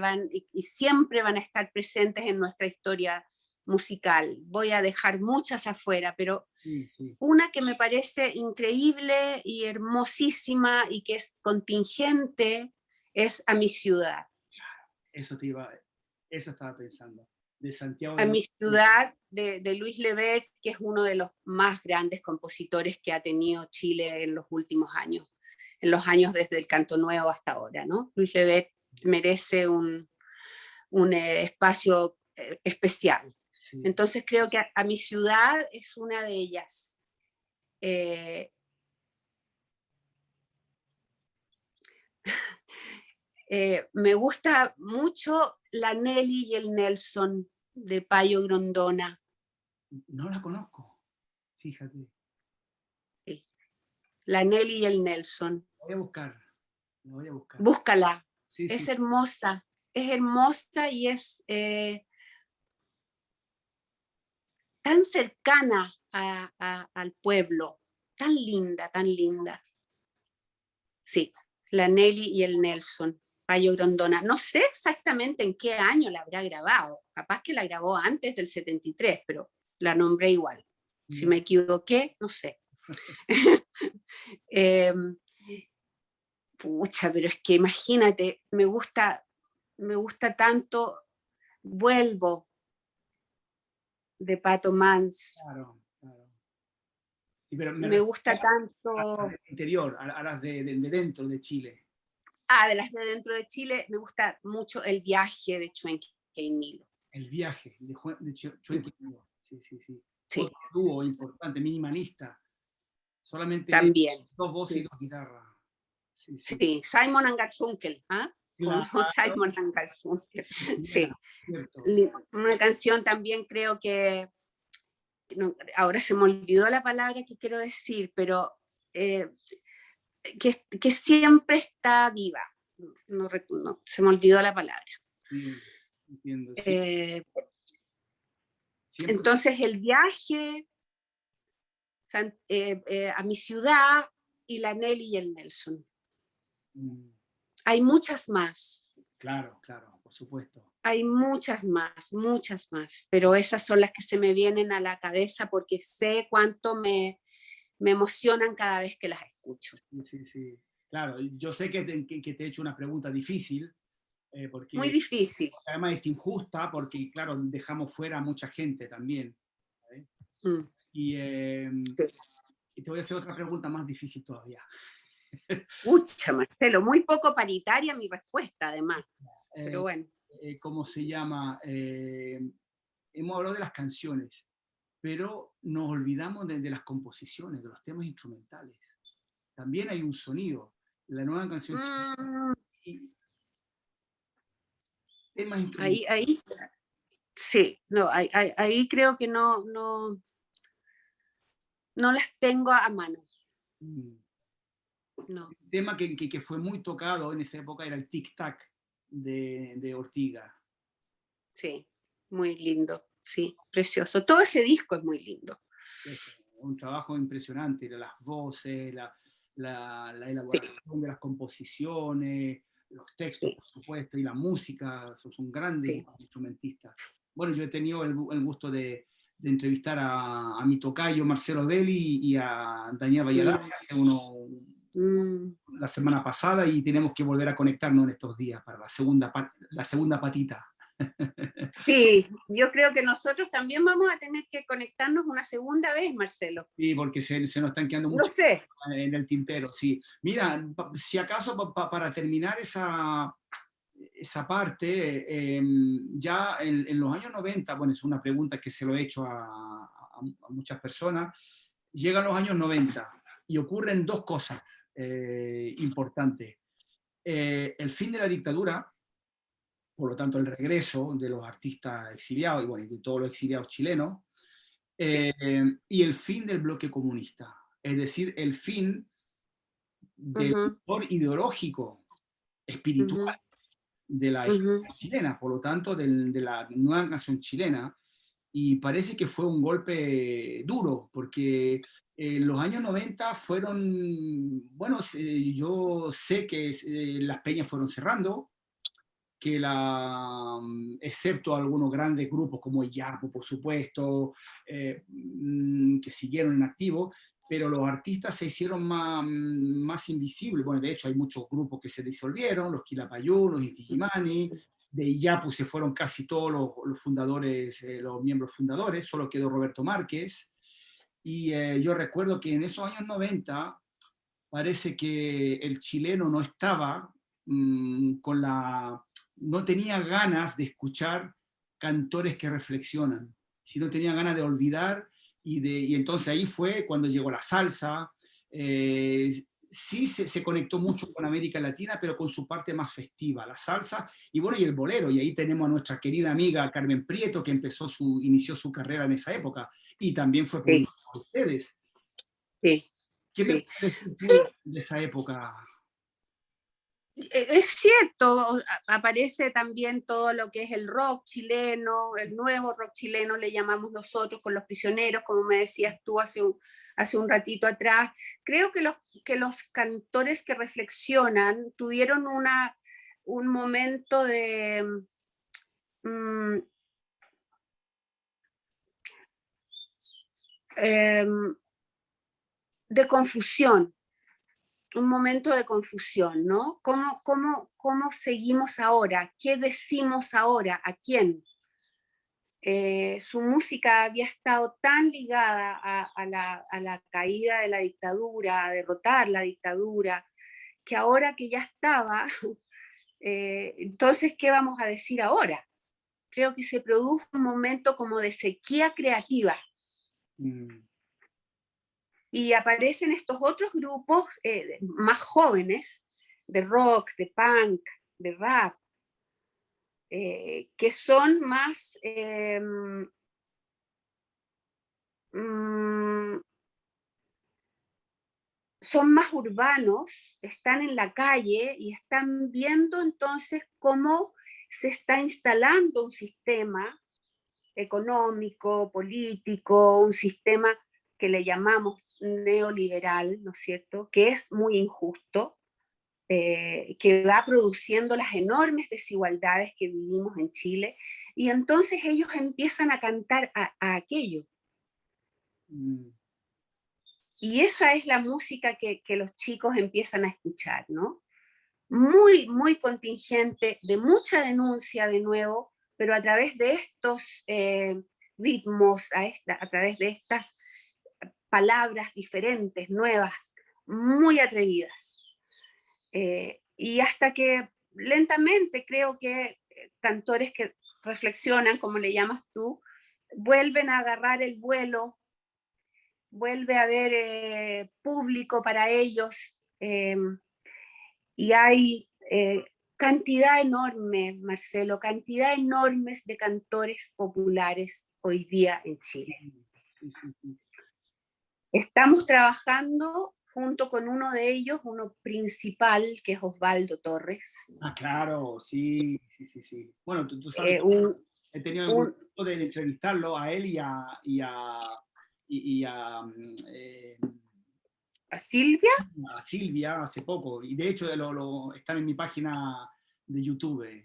[SPEAKER 2] y siempre van a estar presentes en nuestra historia musical. Voy a dejar muchas afuera, pero
[SPEAKER 1] Sí, sí,
[SPEAKER 2] una que me parece increíble y hermosísima y que es contingente es A mi ciudad.
[SPEAKER 1] eso te iba, eso estaba pensando. De Santiago
[SPEAKER 2] A
[SPEAKER 1] de
[SPEAKER 2] mi
[SPEAKER 1] Compostela.
[SPEAKER 2] ciudad de Luis Lebert, que es uno de los más grandes compositores que ha tenido Chile en los últimos años, en los años desde el Canto Nuevo hasta ahora, ¿no? Luis Lebert merece un espacio especial.
[SPEAKER 1] Sí.
[SPEAKER 2] Entonces creo que a mi ciudad es una de ellas. Eh, me gusta mucho la Nelly y el Nelson de Payo Grondona.
[SPEAKER 1] No la conozco, fíjate.
[SPEAKER 2] Sí. La Nelly y el Nelson.
[SPEAKER 1] La voy a buscar, la voy a buscar.
[SPEAKER 2] Búscala.
[SPEAKER 1] Sí, sí,
[SPEAKER 2] Es hermosa y es tan cercana al pueblo, tan linda, tan linda. Sí, la Nelly y el Nelson, Payo Grondona. No sé exactamente en qué año la habrá grabado, capaz que la grabó antes del 73, pero la nombré igual. Si
[SPEAKER 1] ya.
[SPEAKER 2] me equivoqué, no sé. eh, pucha, pero es que imagínate, me gusta tanto Vuelvo de Pato Mans,
[SPEAKER 1] Claro, claro. Sí, pero me
[SPEAKER 2] me
[SPEAKER 1] refiero
[SPEAKER 2] gusta
[SPEAKER 1] a
[SPEAKER 2] tanto,
[SPEAKER 1] del interior, a las de dentro de Chile.
[SPEAKER 2] de las de dentro de Chile, me gusta mucho El viaje de Chuenque y Nilo.
[SPEAKER 1] El viaje de Chuenquismo. Sí, sí, sí.
[SPEAKER 2] Sí,
[SPEAKER 1] Otro dúo importante, minimalista. Solamente
[SPEAKER 2] también.
[SPEAKER 1] dos voces y
[SPEAKER 2] Sí,
[SPEAKER 1] dos guitarras. Sí, sí.
[SPEAKER 2] sí. Simon and Garfunkel, ¿ah? como
[SPEAKER 1] Claro,
[SPEAKER 2] Simon and Garfunkel.
[SPEAKER 1] eso quisiera,
[SPEAKER 2] Sí,
[SPEAKER 1] cierto.
[SPEAKER 2] una canción también creo que, ahora se me olvidó la palabra que quiero decir, pero eh, que siempre está viva. No, se me olvidó la palabra.
[SPEAKER 1] Sí, entiendo, sí,
[SPEAKER 2] Eh,
[SPEAKER 1] siempre.
[SPEAKER 2] entonces el viaje a mi ciudad y la Nelly y el Nelson.
[SPEAKER 1] Mm,
[SPEAKER 2] Hay muchas más,
[SPEAKER 1] claro, claro, por supuesto.
[SPEAKER 2] hay muchas más, pero esas son las que se me vienen a la cabeza porque sé cuánto me emocionan cada vez que las escucho.
[SPEAKER 1] Sí, sí, sí. Claro, yo sé que te he hecho una pregunta difícil,
[SPEAKER 2] Muy
[SPEAKER 1] porque
[SPEAKER 2] difícil.
[SPEAKER 1] además es injusta, porque claro, dejamos fuera a mucha gente también. ¿Vale?
[SPEAKER 2] Mm.
[SPEAKER 1] Y, y te voy a hacer otra pregunta más difícil todavía.
[SPEAKER 2] Pucha, Marcelo, muy poco paritaria mi respuesta, además. Pero
[SPEAKER 1] Eh,
[SPEAKER 2] bueno.
[SPEAKER 1] ¿Cómo se llama? Hemos hablado de las canciones, pero nos olvidamos de las composiciones, de los temas instrumentales. También hay un sonido. La nueva canción chilena
[SPEAKER 2] Mm,
[SPEAKER 1] y temas
[SPEAKER 2] ahí
[SPEAKER 1] instrumentales.
[SPEAKER 2] sí, no, ahí creo que no las tengo a mano.
[SPEAKER 1] Mm.
[SPEAKER 2] No,
[SPEAKER 1] El tema que fue muy tocado en esa época era el tic-tac de Ortiga.
[SPEAKER 2] sí, muy lindo, sí, precioso. Todo ese disco es muy lindo.
[SPEAKER 1] Es un trabajo impresionante, las voces, la
[SPEAKER 2] Sí,
[SPEAKER 1] elaboración de las composiciones, los textos,
[SPEAKER 2] sí,
[SPEAKER 1] por supuesto, y la música, son grandes
[SPEAKER 2] sí.
[SPEAKER 1] instrumentistas. Bueno, yo he tenido el gusto de entrevistar a mi tocayo Marcelo Belli y a Daniel Valladolid
[SPEAKER 2] Mm,
[SPEAKER 1] hace
[SPEAKER 2] mm.
[SPEAKER 1] la semana pasada y tenemos que volver a conectarnos en estos días para la segunda patita.
[SPEAKER 2] Sí, yo creo que nosotros también vamos a tener que conectarnos una segunda vez, Marcelo.
[SPEAKER 1] Sí, porque se nos están quedando
[SPEAKER 2] No
[SPEAKER 1] muchas
[SPEAKER 2] sé.
[SPEAKER 1] en el tintero, sí. Mira, si acaso para terminar esa parte, ya en los años 90, bueno, es una pregunta que se lo he hecho a muchas personas, llegan los años 90 y ocurren dos cosas importantes. El fin de la dictadura, por lo tanto el regreso de los artistas exiliados y bueno, de todos los exiliados chilenos,
[SPEAKER 2] Sí.
[SPEAKER 1] eh, y el fin del bloque comunista, es decir, el fin del
[SPEAKER 2] Ujú,
[SPEAKER 1] motor ideológico, espiritual
[SPEAKER 2] ujú,
[SPEAKER 1] de la
[SPEAKER 2] ujú.
[SPEAKER 1] historia chilena, por lo tanto, de la nueva nación chilena, y parece que fue un golpe duro, porque los años 90 fueron, bueno, yo sé que las peñas fueron cerrando, que excepto algunos grandes grupos como Yapo, por supuesto, que siguieron en activo, pero los artistas se hicieron más invisibles. Bueno, de hecho hay muchos grupos que se disolvieron, los Quilapayún, los Inti Illimani, de Iyapu se fueron casi todos los fundadores, los miembros fundadores, solo quedó Roberto Márquez. Y yo recuerdo que en esos años 90 parece que el chileno no estaba no tenía ganas de escuchar cantores que reflexionan, sino tenía ganas de olvidar y entonces ahí fue cuando llegó la salsa. Sí se conectó mucho con América Latina, pero con su parte más festiva, la salsa y bueno, y el bolero. Y ahí tenemos a nuestra querida amiga Carmen Prieto, que inició su carrera en esa época y también fue
[SPEAKER 2] Sí,
[SPEAKER 1] publicada por ustedes.
[SPEAKER 2] sí,
[SPEAKER 1] ¿Qué me
[SPEAKER 2] sí.
[SPEAKER 1] puedes decir
[SPEAKER 2] Sí,
[SPEAKER 1] tú de esa época?
[SPEAKER 2] es cierto, aparece también todo lo que es el rock chileno, el nuevo rock chileno le llamamos nosotros con los prisioneros, como me decías tú hace un ratito atrás. Creo que los cantores que reflexionan tuvieron un momento mm, em, de confusión, un momento de confusión, ¿no? ¿Cómo seguimos ahora? ¿Qué decimos ahora? ¿A quién? Su música había estado tan ligada a la caída de la dictadura, a derrotar la dictadura, que ahora que ya estaba, entonces, ¿qué vamos a decir ahora? Creo que se produjo un momento como de sequía creativa
[SPEAKER 1] Mm,
[SPEAKER 2] y aparecen estos otros grupos más jóvenes, de rock, de punk, de rap, que son más, mm, son más urbanos, están en la calle y están viendo entonces cómo se está instalando un sistema económico, político, un sistema que le llamamos neoliberal, ¿no es cierto?, que es muy injusto, que va produciendo las enormes desigualdades que vivimos en Chile, y entonces ellos empiezan a cantar a aquello.
[SPEAKER 1] Mm.
[SPEAKER 2] Y esa es la música que los chicos empiezan a escuchar, ¿no? Muy, muy contingente, de mucha denuncia de nuevo, pero a través de estos ritmos, a través de estas palabras diferentes, nuevas, muy atrevidas. Y hasta que lentamente creo que cantores que reflexionan, como le llamas tú, vuelven a agarrar el vuelo, vuelve a haber público para ellos, y hay cantidad enorme, Marcelo, cantidad enormes de cantores populares hoy día en Chile.
[SPEAKER 1] Sí, sí, sí.
[SPEAKER 2] Estamos trabajando junto con uno de ellos, uno principal, que es Osvaldo Torres.
[SPEAKER 1] Ah, claro, sí, sí, sí, sí. Bueno, tú sabes,
[SPEAKER 2] Un,
[SPEAKER 1] he tenido el
[SPEAKER 2] un,
[SPEAKER 1] gusto de entrevistarlo a él y
[SPEAKER 2] ¿A Silvia?
[SPEAKER 1] a Silvia hace poco. Y de hecho están en mi página de YouTube.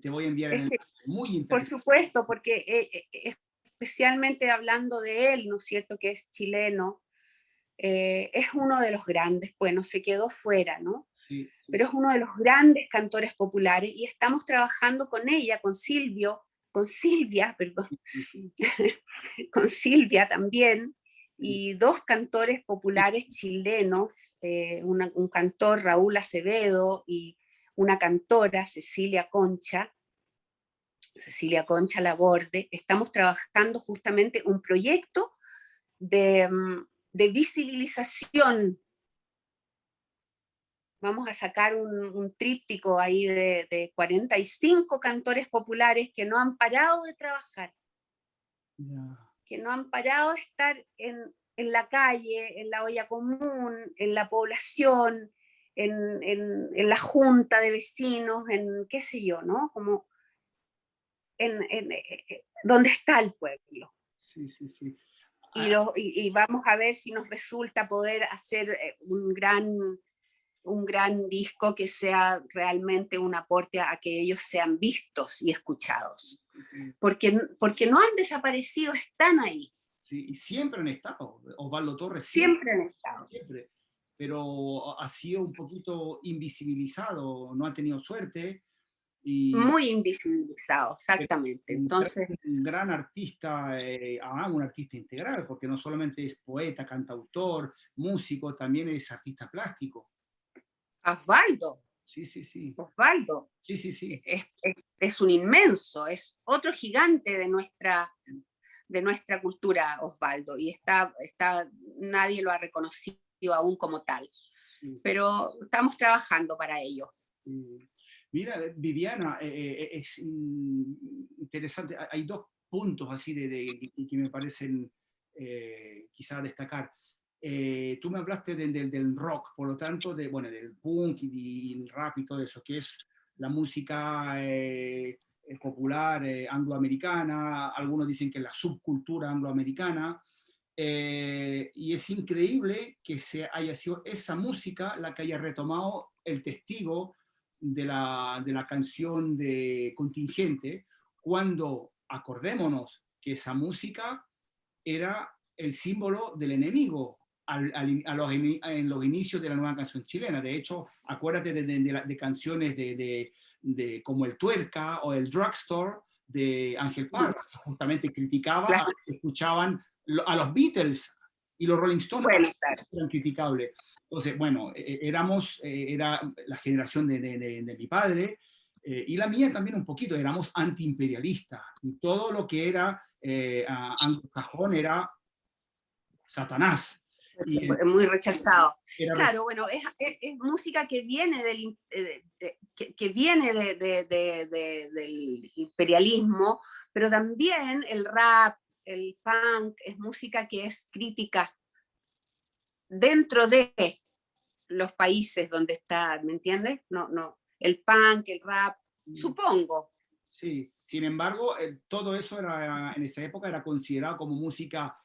[SPEAKER 1] Te voy a enviar el
[SPEAKER 2] Es que,
[SPEAKER 1] enlace. Muy
[SPEAKER 2] por
[SPEAKER 1] interesante.
[SPEAKER 2] supuesto, porque especialmente hablando de él, ¿no es cierto?, que es chileno, es uno de los grandes, bueno, se quedó fuera, ¿no?
[SPEAKER 1] Sí, sí,
[SPEAKER 2] Pero
[SPEAKER 1] sí.
[SPEAKER 2] es uno de los grandes cantores populares y estamos trabajando con ella, con Silvia, perdón,
[SPEAKER 1] Sí, sí,
[SPEAKER 2] con Silvia también,
[SPEAKER 1] sí.
[SPEAKER 2] y dos cantores populares chilenos, un cantor, Raúl Acevedo, y una cantora, Cecilia Concha Laborde. Estamos trabajando justamente un proyecto de, de visibilización. Vamos a sacar un tríptico ahí de 45 cantores populares que no han parado de trabajar,
[SPEAKER 1] Ya.
[SPEAKER 2] que no han parado de estar en la calle, en la olla común, en la población, en la junta de vecinos, en qué sé yo, ¿no? Como donde está el pueblo.
[SPEAKER 1] Sí, sí, sí.
[SPEAKER 2] Y vamos a ver si nos resulta poder hacer un gran disco que sea realmente un aporte a que ellos sean vistos y escuchados. Porque no han desaparecido, están ahí.
[SPEAKER 1] Sí, y siempre han estado. Osvaldo Torres siempre,
[SPEAKER 2] Siempre han estado.
[SPEAKER 1] siempre. Pero ha sido un poquito invisibilizado, no ha tenido suerte. Y
[SPEAKER 2] Muy invisibilizados, exactamente. Entonces,
[SPEAKER 1] un gran artista, un artista integral, porque no solamente es poeta, cantautor, músico, también es artista plástico.
[SPEAKER 2] Osvaldo,
[SPEAKER 1] Sí, sí, sí.
[SPEAKER 2] Osvaldo
[SPEAKER 1] Sí, sí, sí.
[SPEAKER 2] es un inmenso, es otro gigante de nuestra cultura, Osvaldo, y nadie lo ha reconocido aún como tal.
[SPEAKER 1] Sí, sí,
[SPEAKER 2] Pero estamos trabajando para ello.
[SPEAKER 1] sí. Mira, Viviana, es interesante. Hay dos puntos así que me parecen quizá destacar. Tú me hablaste del rock, por lo tanto, bueno, del punk y el rap y todo eso, que es la música popular angloamericana, algunos dicen que es la subcultura angloamericana, y es increíble que haya sido esa música la que haya retomado el testigo de la canción de Contingente, cuando acordémonos que esa música era el símbolo del enemigo en los inicios de la nueva canción chilena. De hecho, acuérdate de canciones como el Tuerca o el Drugstore de Ángel Parra, que justamente criticaba a
[SPEAKER 2] Claro.
[SPEAKER 1] los que escuchaban a los Beatles y los Rolling Stones,
[SPEAKER 2] Bueno, claro.
[SPEAKER 1] eran criticables. Entonces, bueno, era la generación de mi padre, y la mía también un poquito, éramos antiimperialistas, y todo lo que era anglosajón era Satanás. y
[SPEAKER 2] Es muy rechazado.
[SPEAKER 1] era
[SPEAKER 2] Claro, bueno, es música que viene que viene del imperialismo, pero también el rap, el punk, es música que es crítica dentro de los países donde está, ¿me entiendes? No, no, el punk, el rap, supongo.
[SPEAKER 1] Sí, sin embargo, todo eso era, en esa época era considerado como música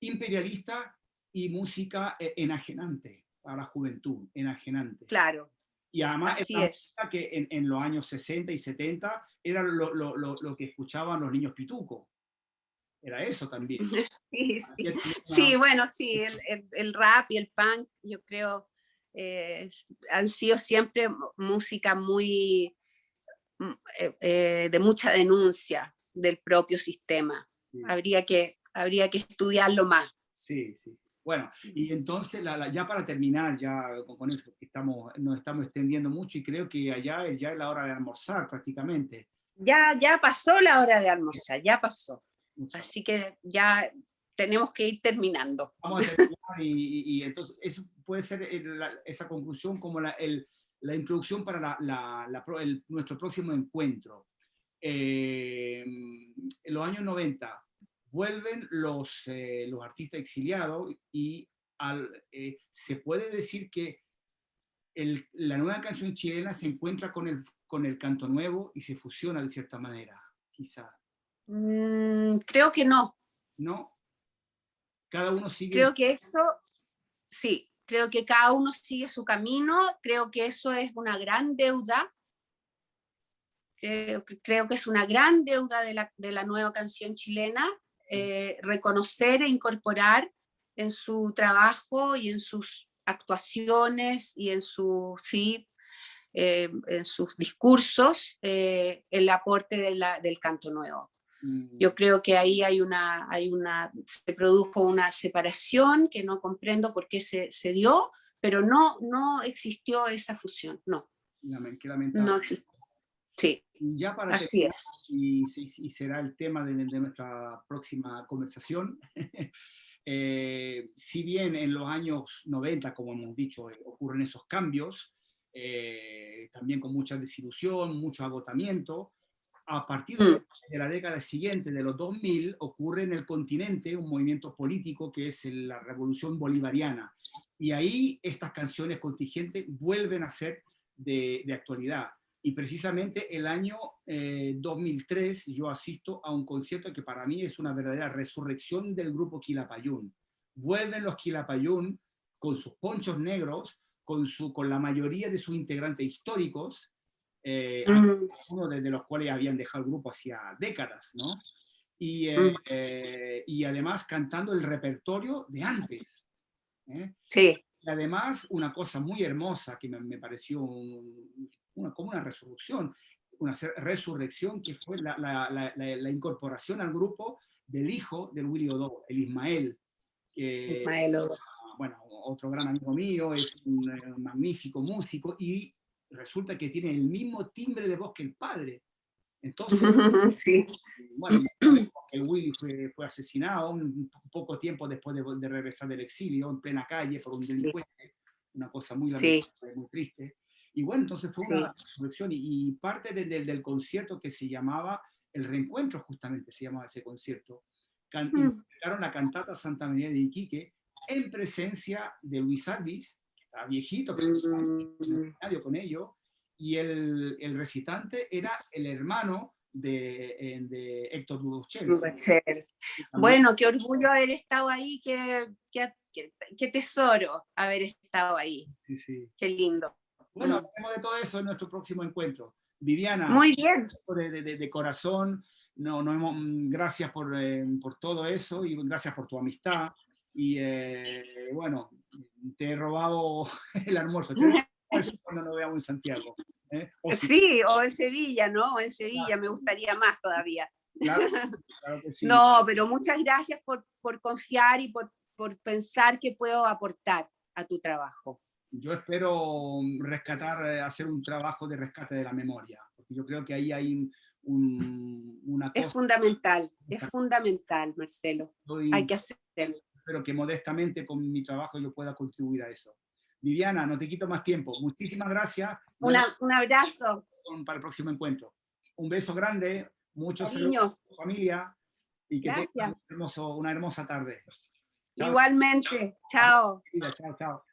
[SPEAKER 1] imperialista y música enajenante para la juventud, enajenante.
[SPEAKER 2] Claro,
[SPEAKER 1] Y además
[SPEAKER 2] así
[SPEAKER 1] era
[SPEAKER 2] es.
[SPEAKER 1] música que en los años 60 y 70 era lo que escuchaban los niños pitucos. Era eso también.
[SPEAKER 2] Sí, sí.
[SPEAKER 1] Había también
[SPEAKER 2] Sí, bueno, sí, el rap y el punk, yo creo, han sido siempre música muy de mucha denuncia del propio sistema.
[SPEAKER 1] sí,
[SPEAKER 2] Habría que estudiarlo más.
[SPEAKER 1] sí, sí. Bueno, y entonces ya para terminar, ya con eso, que nos estamos extendiendo mucho y creo que allá ya es la hora de almorzar prácticamente.
[SPEAKER 2] Ya pasó la hora de almorzar, ya pasó.
[SPEAKER 1] Mucho.
[SPEAKER 2] Así que ya tenemos que ir terminando.
[SPEAKER 1] Vamos a terminar y entonces eso puede ser esa conclusión como la introducción para nuestro próximo encuentro. En los años 90 vuelven los artistas exiliados y se puede decir que la nueva canción chilena se encuentra con el canto nuevo y se fusiona de cierta manera, quizá.
[SPEAKER 2] Creo que no.
[SPEAKER 1] ¿No? Cada uno sigue.
[SPEAKER 2] Creo que eso, sí, creo que cada uno sigue su camino. Creo que eso es una gran deuda. Creo que es una gran deuda de la nueva canción chilena, reconocer e incorporar en su trabajo y en sus actuaciones y en, sí, en sus discursos el aporte del canto nuevo. Yo creo que ahí se produjo una separación que no comprendo por qué se dio, pero no existió esa fusión, no.
[SPEAKER 1] Qué lamentable.
[SPEAKER 2] No existió. Sí,
[SPEAKER 1] Y ya para
[SPEAKER 2] así
[SPEAKER 1] terminar,
[SPEAKER 2] es.
[SPEAKER 1] y será el tema de nuestra próxima conversación, si bien en los años 90, como hemos dicho, ocurren esos cambios, también con mucha desilusión, mucho agotamiento, a partir de la década siguiente, de los 2000, ocurre en el continente un movimiento político que es la Revolución Bolivariana. Y ahí estas canciones contingentes vuelven a ser de actualidad. Y precisamente el año 2003 yo asisto a un concierto que para mí es una verdadera resurrección del grupo Quilapayún. Vuelven los Quilapayún con sus ponchos negros, con la mayoría de sus integrantes históricos, uno de los cuales habían dejado el grupo hacía décadas, ¿no? Y además cantando el repertorio de antes.
[SPEAKER 2] Sí.
[SPEAKER 1] Y además una cosa muy hermosa que me pareció como una resurrección que fue la incorporación al grupo del hijo del Willy Odoa, el Ismael, que,
[SPEAKER 2] Ismael.
[SPEAKER 1] bueno, otro gran amigo mío, es un magnífico músico y resulta que tiene el mismo timbre de voz que el padre. Entonces,
[SPEAKER 2] Sí.
[SPEAKER 1] bueno, sabemos que el Willy fue asesinado un poco tiempo después de regresar del exilio, en plena calle, por un delincuente, una cosa muy
[SPEAKER 2] Sí.
[SPEAKER 1] lamentable, muy triste. Y bueno, entonces fue una
[SPEAKER 2] Sí.
[SPEAKER 1] resurrección y parte del concierto que se llamaba El Reencuentro, justamente se llamaba ese concierto, interpretaron la cantata Santa María de Iquique en presencia de Luis Alvis, que estaba viejito, pero estaba en el escenario con ellos, y el recitante era el hermano de Héctor Durochel.
[SPEAKER 2] Bueno, qué orgullo haber estado ahí, qué tesoro haber estado ahí.
[SPEAKER 1] Sí, sí.
[SPEAKER 2] Qué lindo.
[SPEAKER 1] Bueno, hablaremos de todo eso en nuestro próximo encuentro. Viviana,
[SPEAKER 2] muy bien.
[SPEAKER 1] De corazón, gracias por todo eso y gracias por tu amistad. Y bueno, te he robado el almuerzo. Te almuerzo cuando nos veamos en Santiago.
[SPEAKER 2] Sí, o en Sevilla, ¿no? O en Sevilla, claro. Me gustaría más todavía.
[SPEAKER 1] Claro, claro que sí.
[SPEAKER 2] No, pero muchas gracias por confiar y por pensar que puedo aportar a tu trabajo.
[SPEAKER 1] Yo espero hacer un trabajo de rescate de la memoria, porque yo creo que ahí hay una cosa.
[SPEAKER 2] Es fundamental, Marcelo. Hay que hacerlo.
[SPEAKER 1] espero que modestamente con mi trabajo yo pueda contribuir a eso. Viviana, no te quito más tiempo. Muchísimas gracias.
[SPEAKER 2] Un abrazo.
[SPEAKER 1] Para el próximo encuentro. Un beso grande, muchos
[SPEAKER 2] Cariño.
[SPEAKER 1] saludos a tu familia y que
[SPEAKER 2] Gracias.
[SPEAKER 1] tengas una hermosa tarde. Chao.
[SPEAKER 2] Igualmente. Chao.
[SPEAKER 1] Chao, chao.